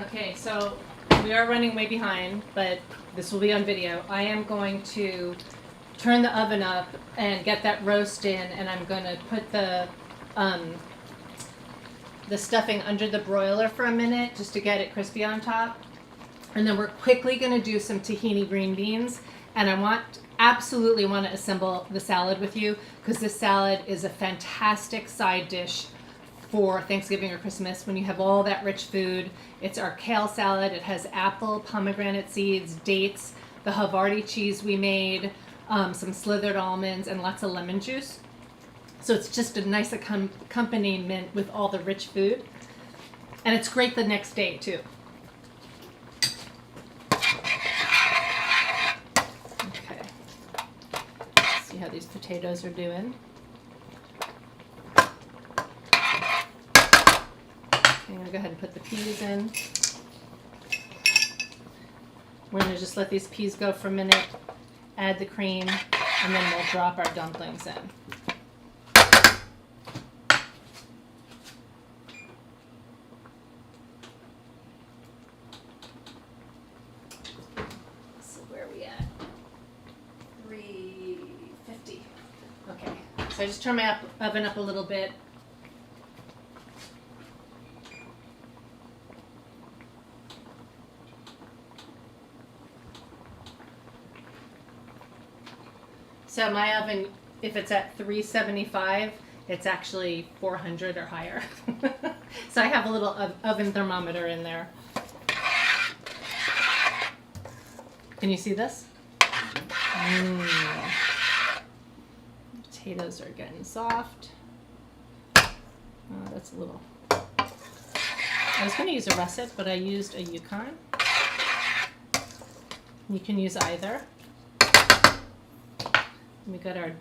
Okay, so we are running way behind, but this will be on video. I am going to turn the oven up and get that roast in, and I'm going to put the stuffing under the broiler for a minute just to get it crispy on top. And then we're quickly going to do some tahini green beans, and I absolutely want to assemble the salad with you because this salad is a fantastic side dish for Thanksgiving or Christmas when you have all that rich food. It's our kale salad. It has apple, pomegranate seeds, dates, the Havarti cheese we made, some slithered almonds, and lots of lemon juice. So it's just a nice accompaniment with all the rich food. And it's great the next day too. Okay. Let's see how these potatoes are doing. I'm going to go ahead and put the peas in. We're going to just let these peas go for a minute, add the cream, and then we'll drop our dumplings in. So where are we at? 350. Okay, so I just turn my oven up a little bit. So my oven, if it's at 375, it's actually 400 or higher. So I have a little oven thermometer in there. Can you see this? Potatoes are getting soft. Oh, that's a little... I was going to use a russet, but I used a Yukon. You can use either. We got our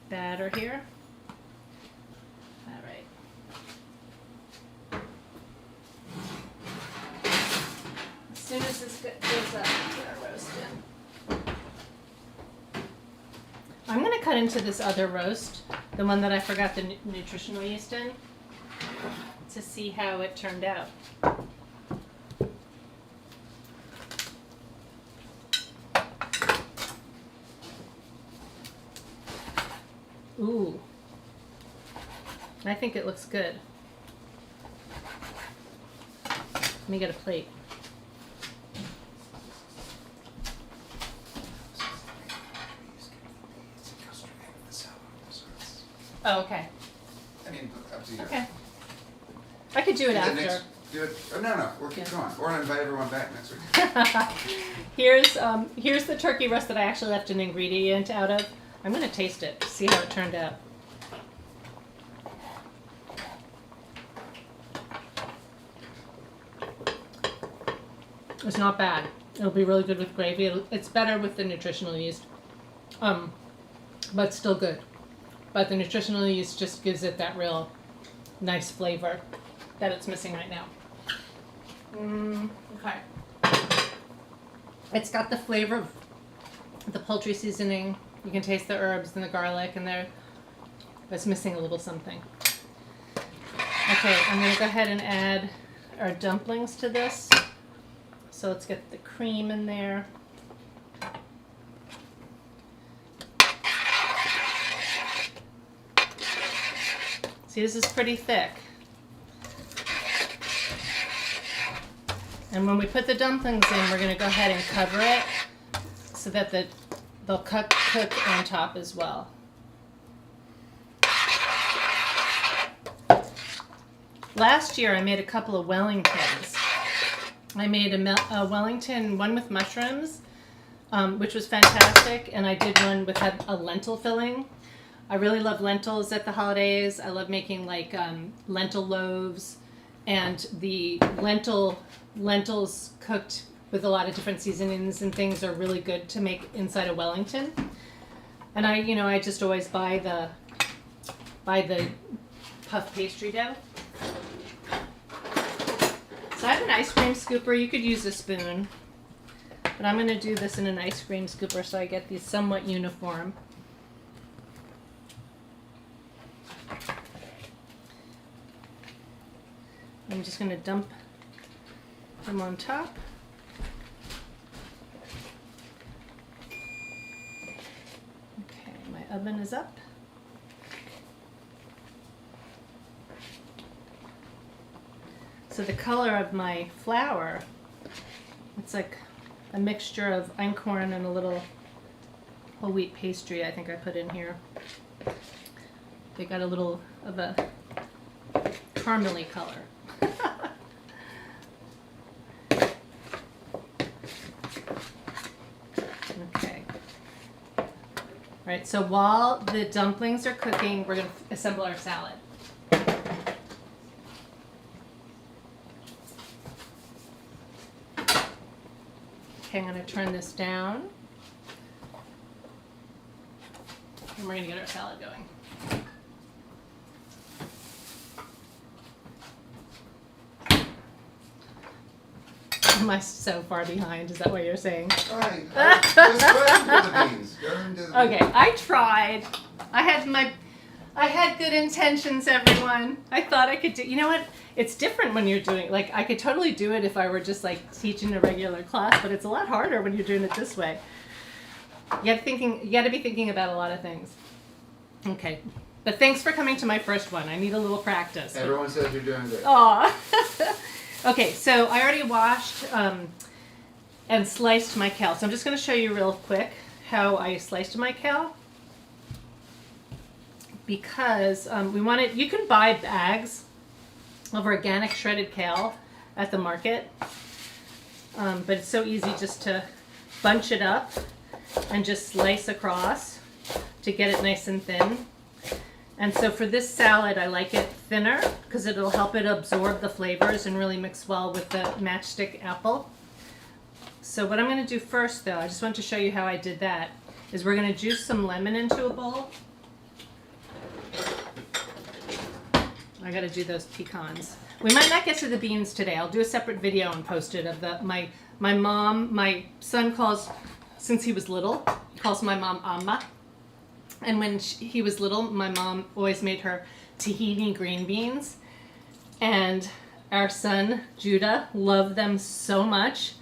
batter here. All right. As soon as this goes up, get our roast in. I'm going to cut into this other roast, the one that I forgot the nutritional yeast in, to see how it turned out. Ooh, I think it looks good. Let me get a plate. Oh, okay. I mean, up to you. Okay. I could do it after. Oh, no, we'll keep going. Or invite everyone back next week. Here's the turkey breast that I actually left an ingredient out of. I'm going to taste it, see how it turned out. It's not bad. It'll be really good with gravy. It's better with the nutritional yeast, but still good. But the nutritional yeast just gives it that real nice flavor that it's missing right now. Okay. It's got the flavor of the poultry seasoning. You can taste the herbs and the garlic in there. But it's missing a little something. Okay, I'm going to go ahead and add our dumplings to this. So let's get the cream in there. See, this is pretty thick. And when we put the dumplings in, we're going to go ahead and cover it so that they'll cook on top as well. last year I made a couple of Wellingtons. I made a Wellington, one with mushrooms, which was fantastic, and I did one with a lentil filling. I really love lentils at the holidays. I love making like lentil loaves, and the lentils cooked with a lot of different seasonings and things are really good to make inside a Wellington. And I just always buy the puff pastry dough. So I have an ice cream scooper. You could use a spoon, but I'm going to do this in an ice cream scooper so I get these somewhat uniform. I'm just going to dump them on top. Okay, my oven is up. So the color of my flour, it's like a mixture of einkorn and a little whole wheat pastry I think I put in here. They got a little of a caramely color. Okay. All right, so while the dumplings are cooking, we're going to assemble our salad. Okay, I'm going to turn this down. And we're going to get our salad going. Am I so far behind? Is that what you're saying? Fine. Just go into the beans. Go into the beans. Okay, I tried. I had good intentions, everyone. I thought I could do. You know what? It's different when you're doing. Like I could totally do it if I were just like teaching a regular class, but it's a lot harder when you're doing it this way. You got to be thinking about a lot of things. Okay, but thanks for coming to my first one. I need a little practice. Everyone says you're doing good. Aw. Okay, so I already washed and sliced my kale. So I'm just going to show you real quick how I sliced my kale. Because you can buy bags of organic shredded kale at the market. But it's so easy just to bunch it up and just slice across to get it nice and thin. And so for this salad, I like it thinner because it'll help it absorb the flavors and really mix well with the matchstick apple. So what I'm going to do first, though, I just want to show you how I did that, is we're going to juice some lemon into a bowl. I got to do those pecans. We might not get to the beans today. I'll do a separate video and post it of my son calls, since he was little, he calls my mom Amma. And when he was little, my mom always made her tahini green beans. And our son, Judah, loved them so much,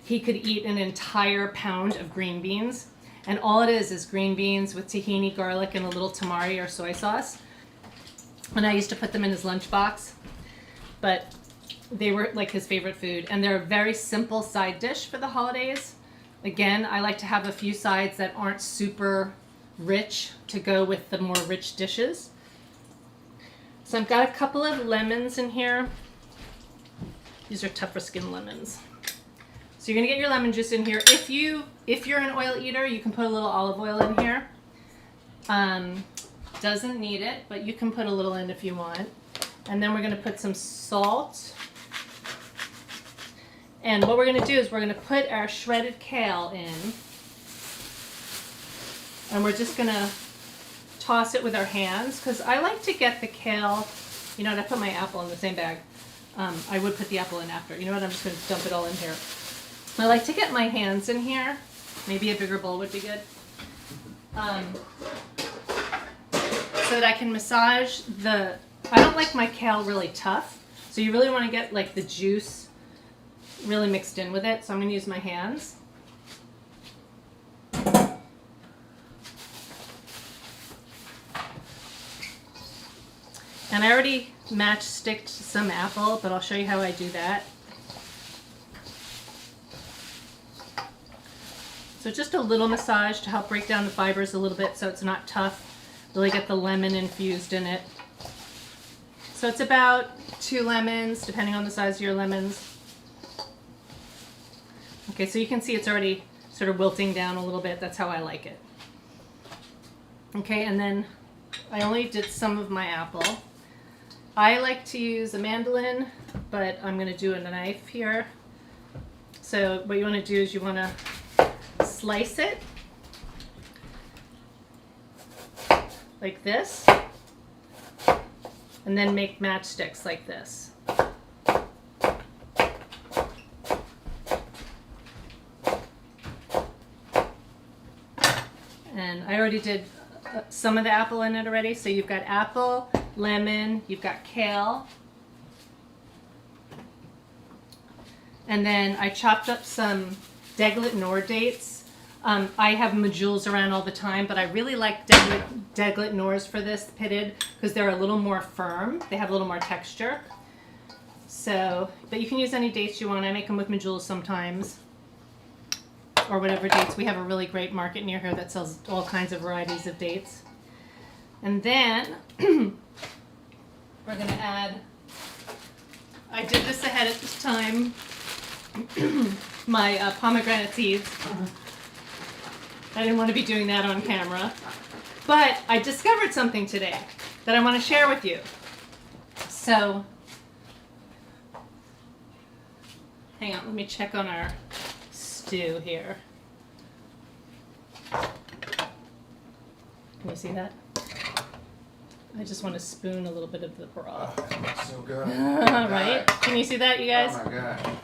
he could eat an entire pound of green beans. And all it is green beans with tahini, garlic, and a little tamari or soy sauce. And I used to put them in his lunchbox. But they were like his favorite food. And they're a very simple side dish for the holidays. Again, I like to have a few sides that aren't super rich to go with the more rich dishes. So I've got a couple of lemons in here. These are tougher skin lemons. So you're gonna get your lemon juice in here. If you're an oil eater, you can put a little olive oil in here. Doesn't need it, but you can put a little in if you want. And then we're gonna put some salt. And what we're gonna do is we're gonna put our shredded kale in. And we're just gonna toss it with our hands, because I like to get the kale, you know what, I put my apple in the same bag. I would put the apple in after. You know what, I'm just gonna dump it all in here. I like to get my hands in here. Maybe a bigger bowl would be good. So that I can massage I don't like my kale really tough, so you really wanna get like the juice really mixed in with it, so I'm gonna use my hands. And I already matchsticked some apple, but I'll show you how I do that. So just a little massage to help break down the fibers a little bit so it's not tough. Really get the lemon infused in it. So it's about 2 lemons, depending on the size of your lemons. Okay, so you can see it's already sort of wilting down a little bit. That's how I like it. Okay, and then I only did some of my apple. I like to use a mandolin, but I'm going to do a knife here. So what you want to do is you want to slice it like this, and then make matchsticks like this. And I already did some of the apple in it already. So you've got apple, lemon, you've got kale. And then I chopped up some Deglet Nor dates. I have Medjool around all the time, but I really like Deglet Nors for this pitted because they're a little more firm. They have a little more texture. So, but you can use any dates you want. I make them with Medjool sometimes, or whatever dates. We have a really great market near here that sells all kinds of varieties of dates. And then we're going to add, I did this ahead of time, my pomegranate seeds. I didn't want to be doing that on camera. But I discovered something today that I want to share with you. So, hang on, let me check on our stew here. Can you see that? I just want to spoon a little bit of the broth. Oh, that looks so good. Right? Can you see that, you guys? Oh my god.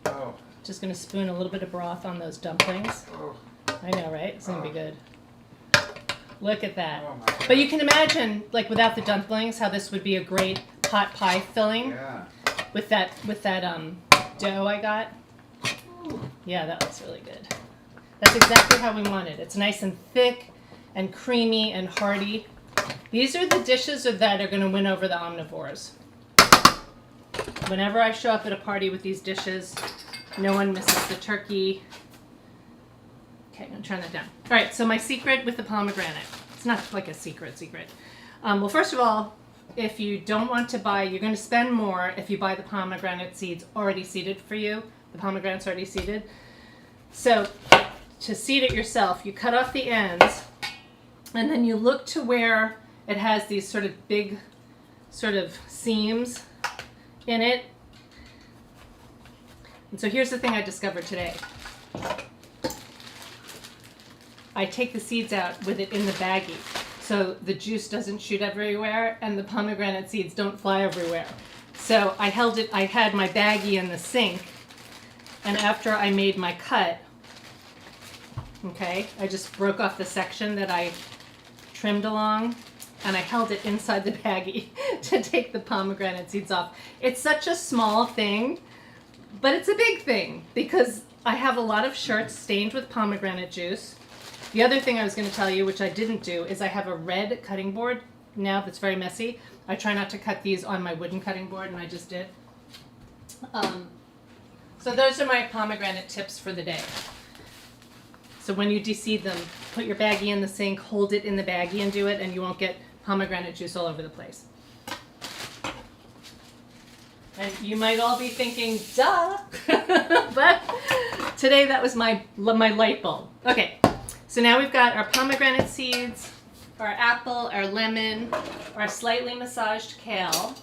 Oh. Just going to spoon a little bit of broth on those dumplings. Oh. I know, right? It's going to be good. Look at that. Oh my god. But you can imagine, like without the dumplings, how this would be a great pot pie filling. Yeah. With that dough I got. Yeah, that looks really good. That's exactly how we want it. It's nice and thick and creamy and hearty. These are the dishes that are going to win over the omnivores. Whenever I show up at a party with these dishes, no one misses the turkey. Okay, I'm going to turn that down. All right, so my secret with the pomegranate. It's not like a secret. Well, first of all, if you don't want to buy, you're going to spend more if you buy the pomegranate seeds already seeded for you. The pomegranate's already seeded. So to seed it yourself, you cut off the ends, and then you look to where it has these sort of big sort of seams in it. And so here's the thing I discovered today. I take the seeds out with it in the baggie, so the juice doesn't shoot everywhere and the pomegranate seeds don't fly everywhere. So I had my baggie in the sink, and after I made my cut, okay, I just broke off the section that I trimmed along, and I held it inside the baggie to take the pomegranate seeds off. It's such a small thing, but it's a big thing because I have a lot of shirts stained with pomegranate juice. The other thing I was going to tell you, which I didn't do, is I have a red cutting board now that's very messy. I try not to cut these on my wooden cutting board, and I just did. So those are my pomegranate tips for the day. So when you de-seed them, put your baggie in the sink, hold it in the baggie and do it, and you won't get pomegranate juice all over the place. And you might all be thinking, duh! But today that was my light bulb. Okay, so now we've got our pomegranate seeds, our apple, our lemon, our slightly massaged kale.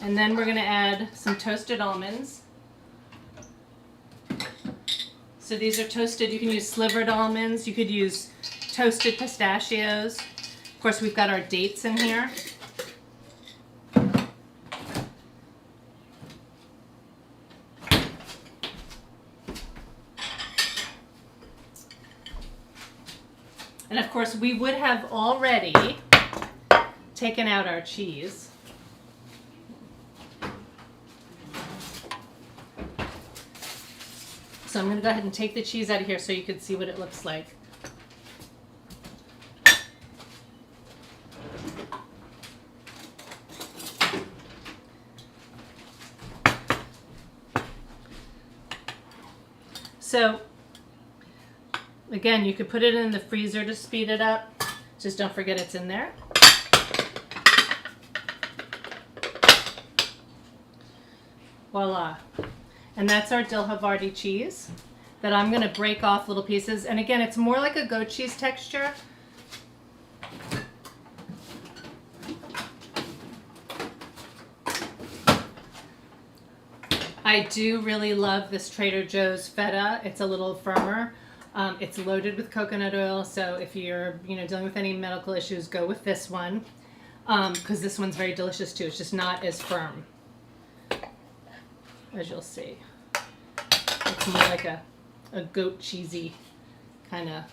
And then we're going to add some toasted almonds. So these are toasted. You can use slivered almonds. You could use toasted pistachios. Of course, we've got our dates in here. And of course, we would have already taken out our cheese. So I'm going to go ahead and take the cheese out of here so you can see what it looks like. So again, you could put it in the freezer to speed it up. Just don't forget it's in there. Voila. And that's our Dill Havarti cheese that I'm going to break off little pieces. And again, it's more like a goat cheese texture. I do really love this Trader Joe's feta. It's a little firmer. It's loaded with coconut oil, so if you're dealing with any medical issues, go with this one, because this one's very delicious too. It's just not as firm, as you'll see. It's more like a goat cheesy kind of.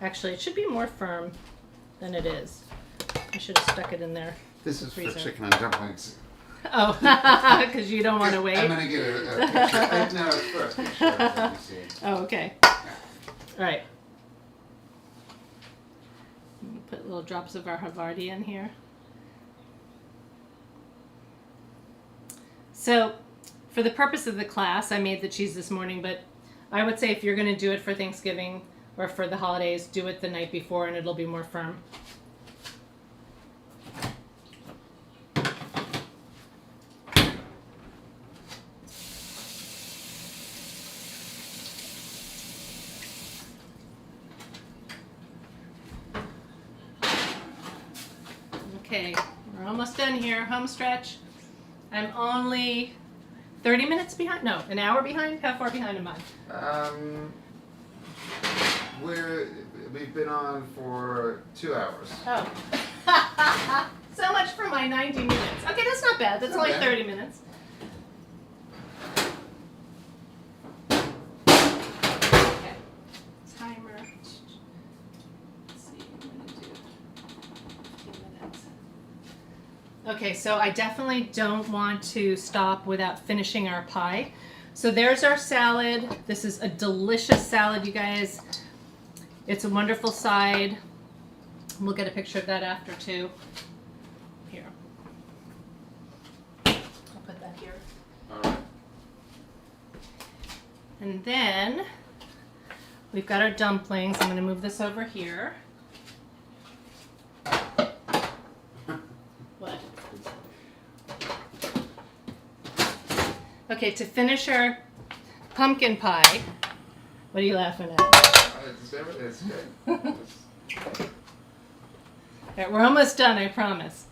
Actually, it should be more firm than it is. I should have stuck it in there. This is freezer. for chicken and dumplings. Oh, because you don't want to wait? I'm going to get a picture. No, it's for a picture. Let me see. Oh, okay. All right. Put little drops of our Havarti in here. So, for the purpose of the class, I made the cheese this morning, but I would say if you're going to do it for Thanksgiving or for the holidays, do it the night before and it'll be more firm. Okay, we're almost done here. Home stretch. I'm only 30 minutes behind. No, an hour behind. How far behind am I? We've been on for 2 hours. Oh. So much for my 90 minutes. Okay, that's not bad. That's only 30 minutes. Okay. Timer. Let's see. I'm going to do a few minutes. Okay, so I definitely don't want to stop without finishing our pie. So there's our salad. This is a delicious salad, you guys. It's a wonderful side. We'll get a picture of that after too. Here. I'll put that here. All right. And then we've got our dumplings. I'm going to move this over here. What? Okay, to finish our pumpkin pie. What are you laughing at? It's good. All right, we're almost done, I promise.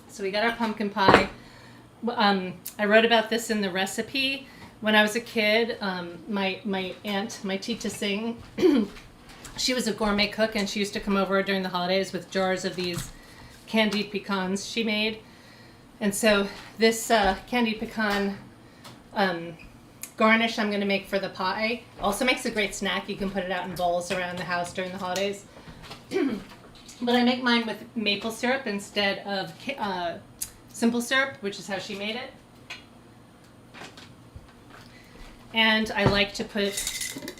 So we got our pumpkin pie. I wrote about this in the recipe. When I was a kid, my aunt, my Tita Singh, she was a gourmet cook, and she used to come over during the holidays with jars of these candied pecans she made. And so this candied pecan garnish I'm going to make for the pie also makes a great snack. You can put it out in bowls around the house during the holidays. But I make mine with maple syrup instead of simple syrup, which is how she made it. And I like to put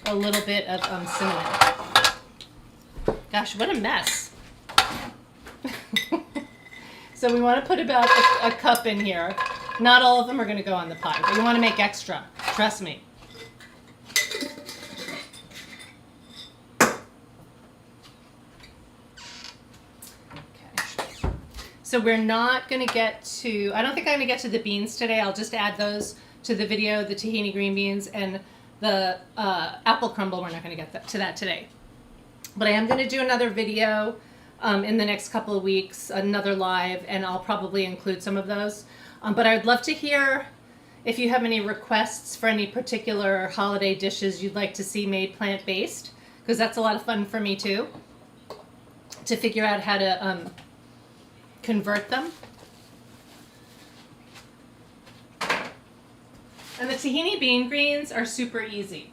a little bit of cinnamon. Gosh, what a mess. So we want to put about a cup in here. Not all of them are going to go on the pie, but you want to make extra. Trust me. Okay. So we're not going to get to, I don't think I'm going to get to the beans today. I'll just add those to the video, the tahini green beans and the apple crumble. We're not going to get to that today. But I am going to do another video in the next couple of weeks, another live, and I'll probably include some of those. But I would love to hear if you have any requests for any particular holiday dishes you'd like to see made plant-based, because that's a lot of fun for me too, to figure out how to convert them. And the tahini bean greens are super easy.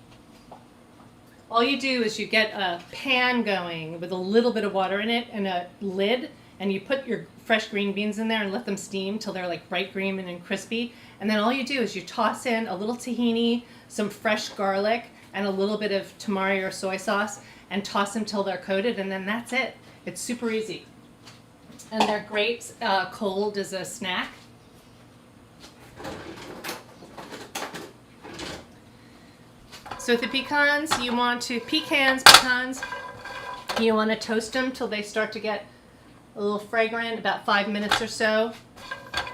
All you do is you get a pan going with a little bit of water in it and a lid, and you put your fresh green beans in there and let them steam till they're like bright green and crispy. And then all you do is you toss in a little tahini, some fresh garlic, and a little bit of tamari or soy sauce, and toss them till they're coated, and then that's it. It's super easy. And they're great cold as a snack. So with the pecans, you want to toast them till they start to get a little fragrant, about 5 minutes or so.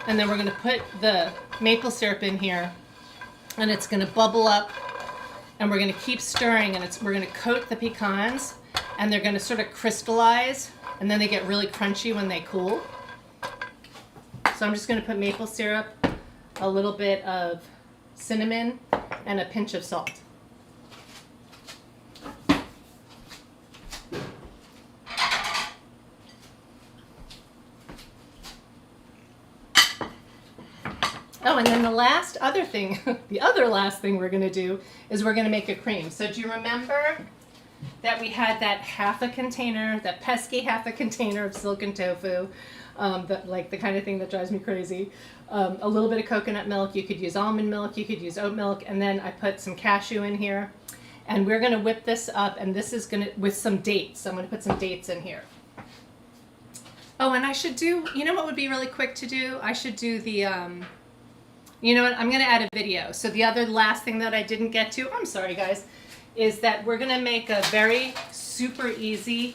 And then we're going to put the maple syrup in here, and it's going to bubble up, and we're going to keep stirring, and we're going to coat the pecans, and they're going to sort of crystallize, and then they get really crunchy when they cool. So I'm just going to put maple syrup, a little bit of cinnamon, and a pinch of salt. Oh, and then the last other thing, the last thing we're going to do is we're going to make a cream. So do you remember that we had that that pesky half a container of silken tofu, like the kind of thing that drives me crazy. A little bit of coconut milk. You could use almond milk. You could use oat milk. And then I put some cashew in here. And we're going to whip this up. And this is going to, with some dates. I'm going to put some dates in here. Oh, and I should do, you know what would be really quick to do? I should do the, you know what? I'm going to add a video. So the last thing that I didn't get to, I'm sorry guys, is that we're going to make a very super easy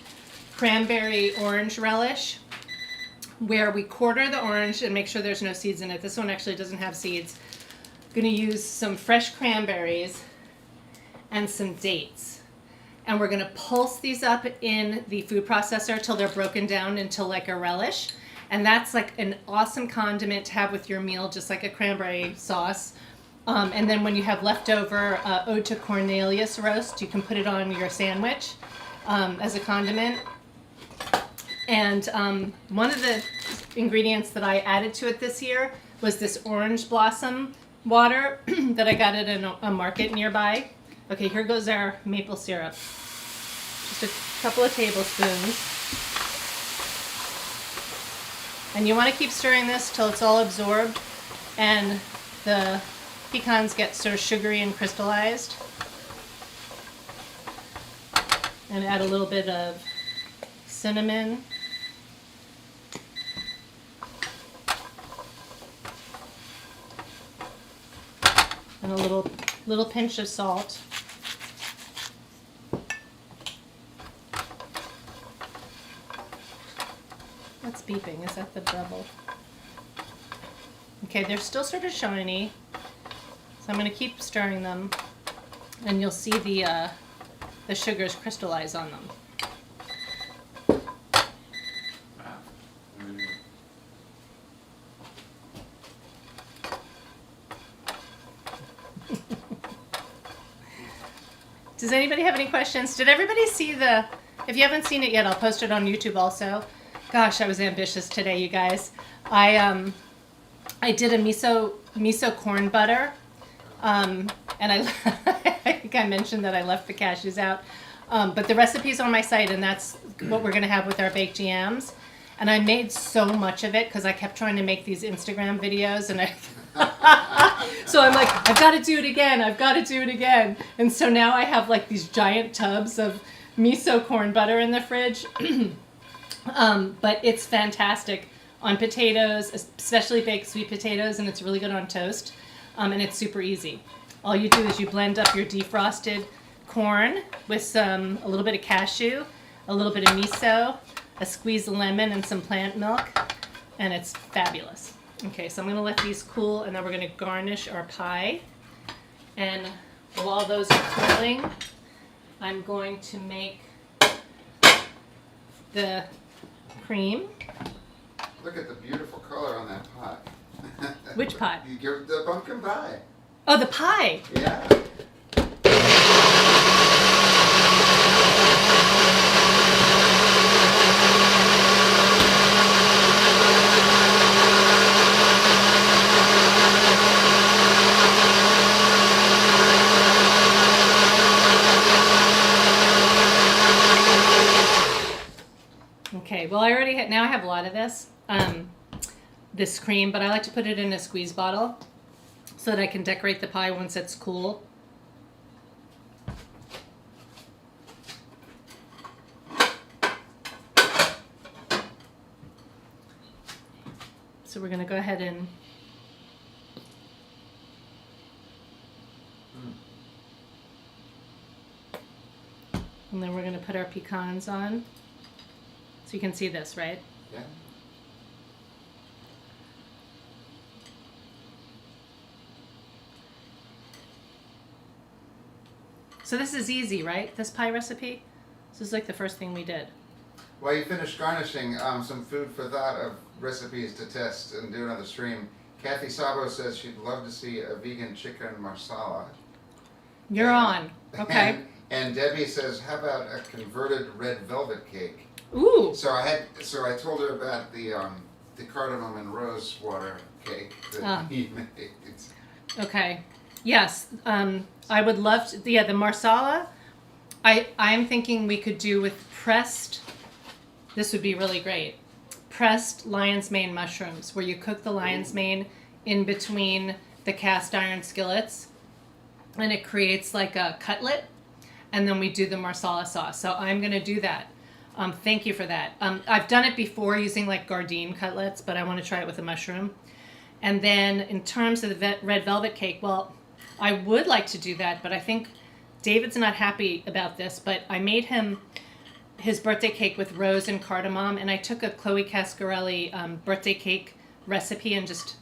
cranberry orange relish where we quarter the orange and make sure there's no seeds in it. This one actually doesn't have seeds. I'm going to use some fresh cranberries and some dates. And we're going to pulse these up in the food processor till they're broken down into like a relish. And that's like an awesome condiment to have with your meal, just like a cranberry sauce. And then when you have leftover Ode to Cornelius roast, you can put it on your sandwich as a condiment. And one of the ingredients that I added to it this year was this orange blossom water that I got at a market nearby. Okay, here goes our maple syrup. Just a couple of tablespoons. And you want to keep stirring this till it's all absorbed and the pecans get sort of sugary and crystallized. And add a little bit of cinnamon. And a little pinch of salt. What's beeping? Is that the double? Okay, they're still sort of shiny, so I'm going to keep stirring them, and you'll see the sugars crystallize on them. Does anybody have any questions? Did everybody see if you haven't seen it yet, I'll post it on YouTube also. Gosh, I was ambitious today, you guys. I did a miso corn butter, and I think I mentioned that I left the cashews out. But the recipe's on my site, and that's what we're going to have with our baked yams. And I made so much of it because I kept trying to make these Instagram videos, and so I'm like, I've got to do it again. I've got to do it again. And so now I have like these giant tubs of miso corn butter in the fridge. But it's fantastic on potatoes, especially baked sweet potatoes, and it's really good on toast. And it's super easy. All you do is you blend up your defrosted corn with a little bit of cashew, a little bit of miso, a squeeze of lemon, and some plant milk, and it's fabulous. Okay, so I'm going to let these cool, and then we're going to garnish our pie. And while those are cooling, I'm going to make the cream. Look at the beautiful color on that pot. Which pot? The pumpkin pie. Oh, the pie. Yeah. Okay, well I already now I have a lot of this cream, but I like to put it in a squeeze bottle so that I can decorate the pie once it's cool. So we're going to go ahead and And then we're going to put our pecans on. So you can see this, right? Yeah. So this is easy, right? This pie recipe? This is like the first thing we did. While you finish garnishing, some food for thought of recipes to test and do another stream. Kathy Sabo says she'd love to see a vegan chicken marsala. You're on. Okay. And Debbie says, how about a converted red velvet cake? Ooh. So I told her about the cardamom and rose water cake that he made. Okay. Yes. I would love to. Yeah, the marsala. I'm thinking we could do with pressed. This would be really great. Pressed lion's mane mushrooms, where you cook the lion's mane in between the cast iron skillets, and it creates like a cutlet. And then we do the marsala sauce. So I'm going to do that. Thank you for that. I've done it before using like Gardein cutlets, but I want to try it with a mushroom. And then in terms of the red velvet cake, well, I would like to do that, but I think David's not happy about this. But I made him his birthday cake with rose and cardamom, and I took a Chloe Cascarelli birthday cake recipe and just,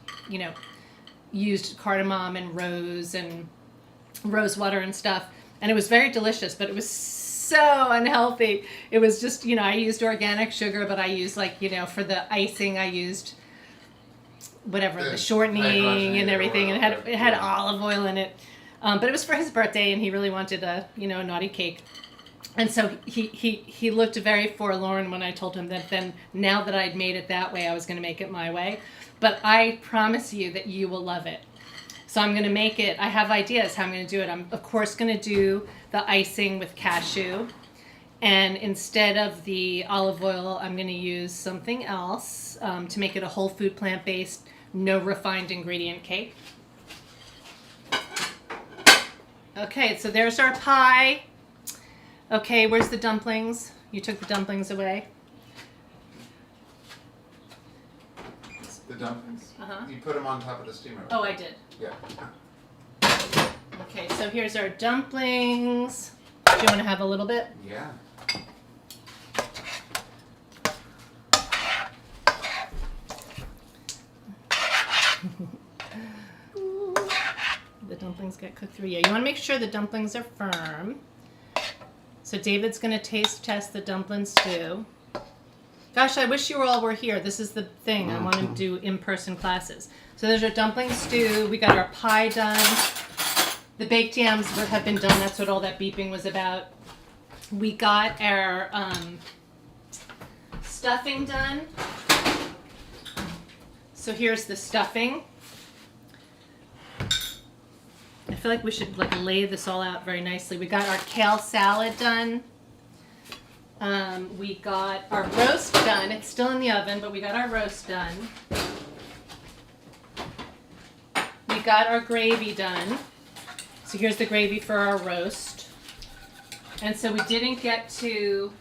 used cardamom and rose water and stuff. And it was very delicious, but it was so unhealthy. It was just, I used organic sugar, but I used for the icing, I used whatever, the shortening and everything. And it had olive oil in it. But it was for his birthday, and he really wanted a naughty cake. And so he looked very forlorn when I told him that then now that I'd made it that way, I was going to make it my way. But I promise you that you will love it. So I'm going to make it. I have ideas how I'm going to do it. I'm, of course, going to do the icing with cashew. And instead of the olive oil, I'm going to use something else to make it a whole food, plant-based, no refined ingredient cake. Okay, so there's our pie. Okay, where's the dumplings? You took the dumplings away. The dumplings? Uh-huh. You put them on top of the steamer. Oh, I did. Yeah. Okay, so here's our dumplings. Do you want to have a little bit? Yeah. The dumplings get cooked through. Yeah, you want to make sure the dumplings are firm. So David's going to taste test the dumplings too. Gosh, I wish you all were here. This is the thing. I want to do in-person classes. So there's our dumpling stew. We got our pie done. The baked yams have been done. That's what all that beeping was about. We got our stuffing done. So here's the stuffing. I feel like we should lay this all out very nicely. We got our kale salad done. We got our roast done. It's still in the oven, but we got our roast done. We got our gravy done. So here's the gravy for our roast. And so we didn't get to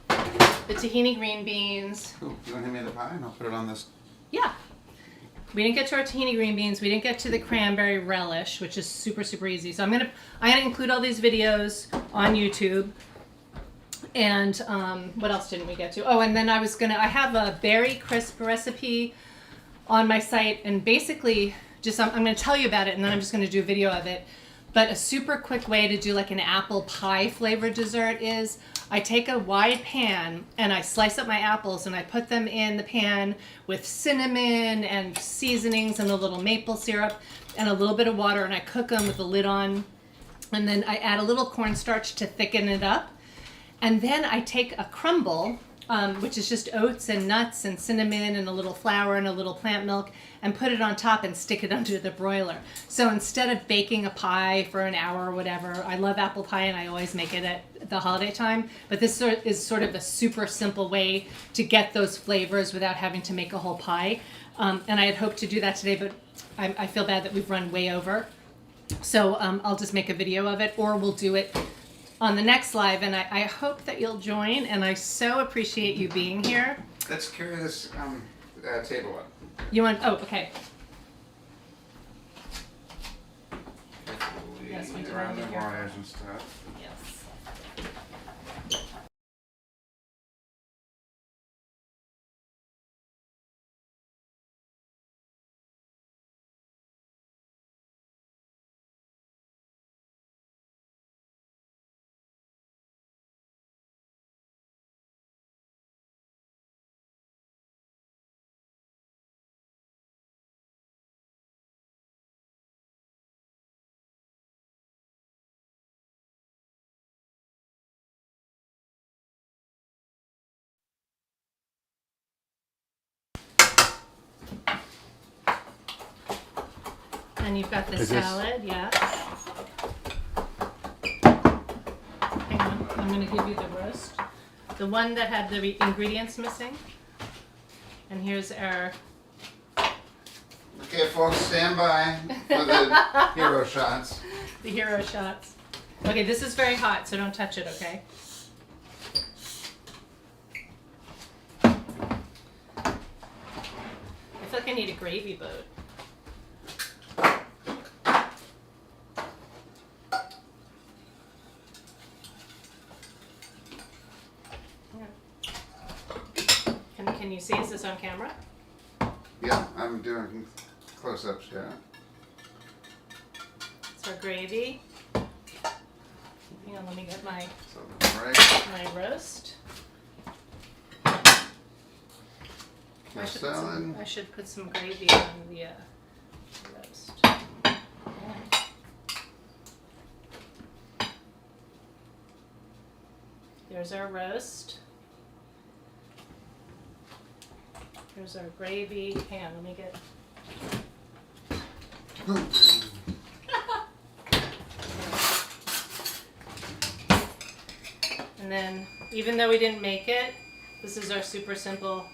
the tahini green beans. Cool. You want to hand me the pie and I'll put it on this? Yeah. We didn't get to our tahini green beans. We didn't get to the cranberry relish, which is super, super easy. So I'm gonna include all these videos on YouTube. And what else didn't we get to? Oh, and then I have a berry crisp recipe on my site, and basically I'm going to tell you about it, and then I'm just going to do a video of it. But a super quick way to do like an apple pie flavored dessert is I take a wide pan and I slice up my apples and I put them in the pan with cinnamon and seasonings and a little maple syrup and a little bit of water, and I cook them with the lid on. And then I add a little cornstarch to thicken it up. And then I take a crumble, which is just oats and nuts and cinnamon and a little flour and a little plant milk, and put it on top and stick it under the broiler. So instead of baking a pie for an hour or whatever, I love apple pie and I always make it at the holiday time. But this is sort of a super simple way to get those flavors without having to make a whole pie. And I had hoped to do that today, but I feel bad that we've run way over. So I'll just make a video of it, or we'll do it on the next live, and I hope that you'll join, and I so appreciate you being here. Let's carry this table up. You want, oh, okay. Yes, we do around have the it here. wires and stuff. Yes. And you've got the Is this- salad, yeah. Hang on, I'm gonna give you the roast. The one that had the ingredients missing. And here's our, Okay, folks, stand by for the hero shots. the hero shots. Okay, this is very hot, so don't touch it, okay? I feel like I need a gravy boat. Can you see? Is this on camera? Yeah, I'm doing close-ups, yeah. It's our gravy. Hang on, let me get my So, right, roast. my salad. I should put some gravy on the roast. Yeah. There's our roast. Here's our gravy. Hang on, let me get. And then, even though we didn't make it, this is our super simple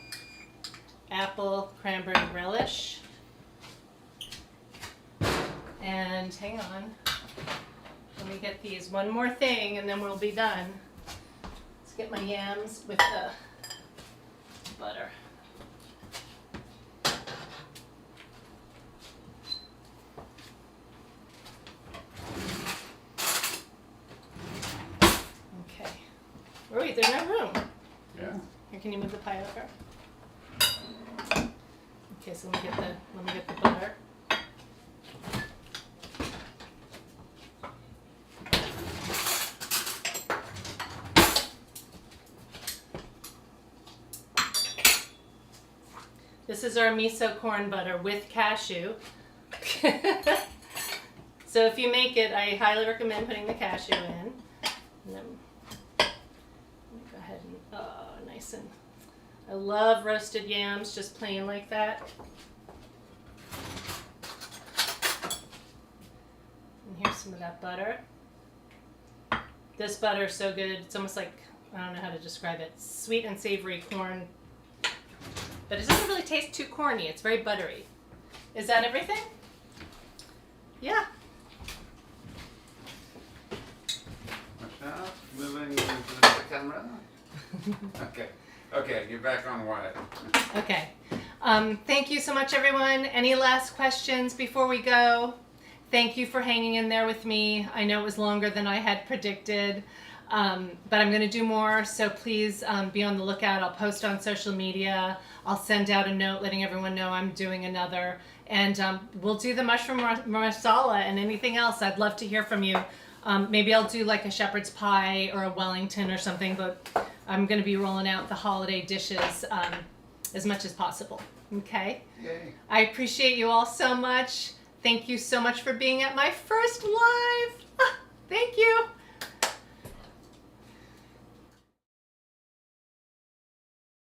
apple cranberry relish. And hang on, let me get these one more thing and then we'll be done. Let's get my yams with the butter. Okay. Oh wait, there's no room. Yeah. Here, can you move the pie over? Okay, so let me get the butter. This is our miso corn butter with cashew. So if you make it, I highly recommend putting the cashew in. And then let me go ahead and nice and. I love roasted yams, just plain like that. And here's some of that butter. This butter is so good. It's almost like, I don't know how to describe it. Sweet and savory corn. But it doesn't really taste too corny. It's very buttery. Is that everything? Yeah. Watch out, moving into the camera. Okay, you're back on wide. Okay. Thank you so much, everyone. Any last questions before we go? Thank you for hanging in there with me. I know it was longer than I had predicted, but I'm going to do more, so please be on the lookout. I'll post on social media. I'll send out a note letting everyone know I'm doing another, and we'll do the mushroom marsala and anything else. I'd love to hear from you. Maybe I'll do like a shepherd's pie or a Wellington or something, but I'm going to be rolling out the holiday dishes as much as possible. Okay? Yay. I appreciate you all so much. Thank you so much for being at my first live. Thank you.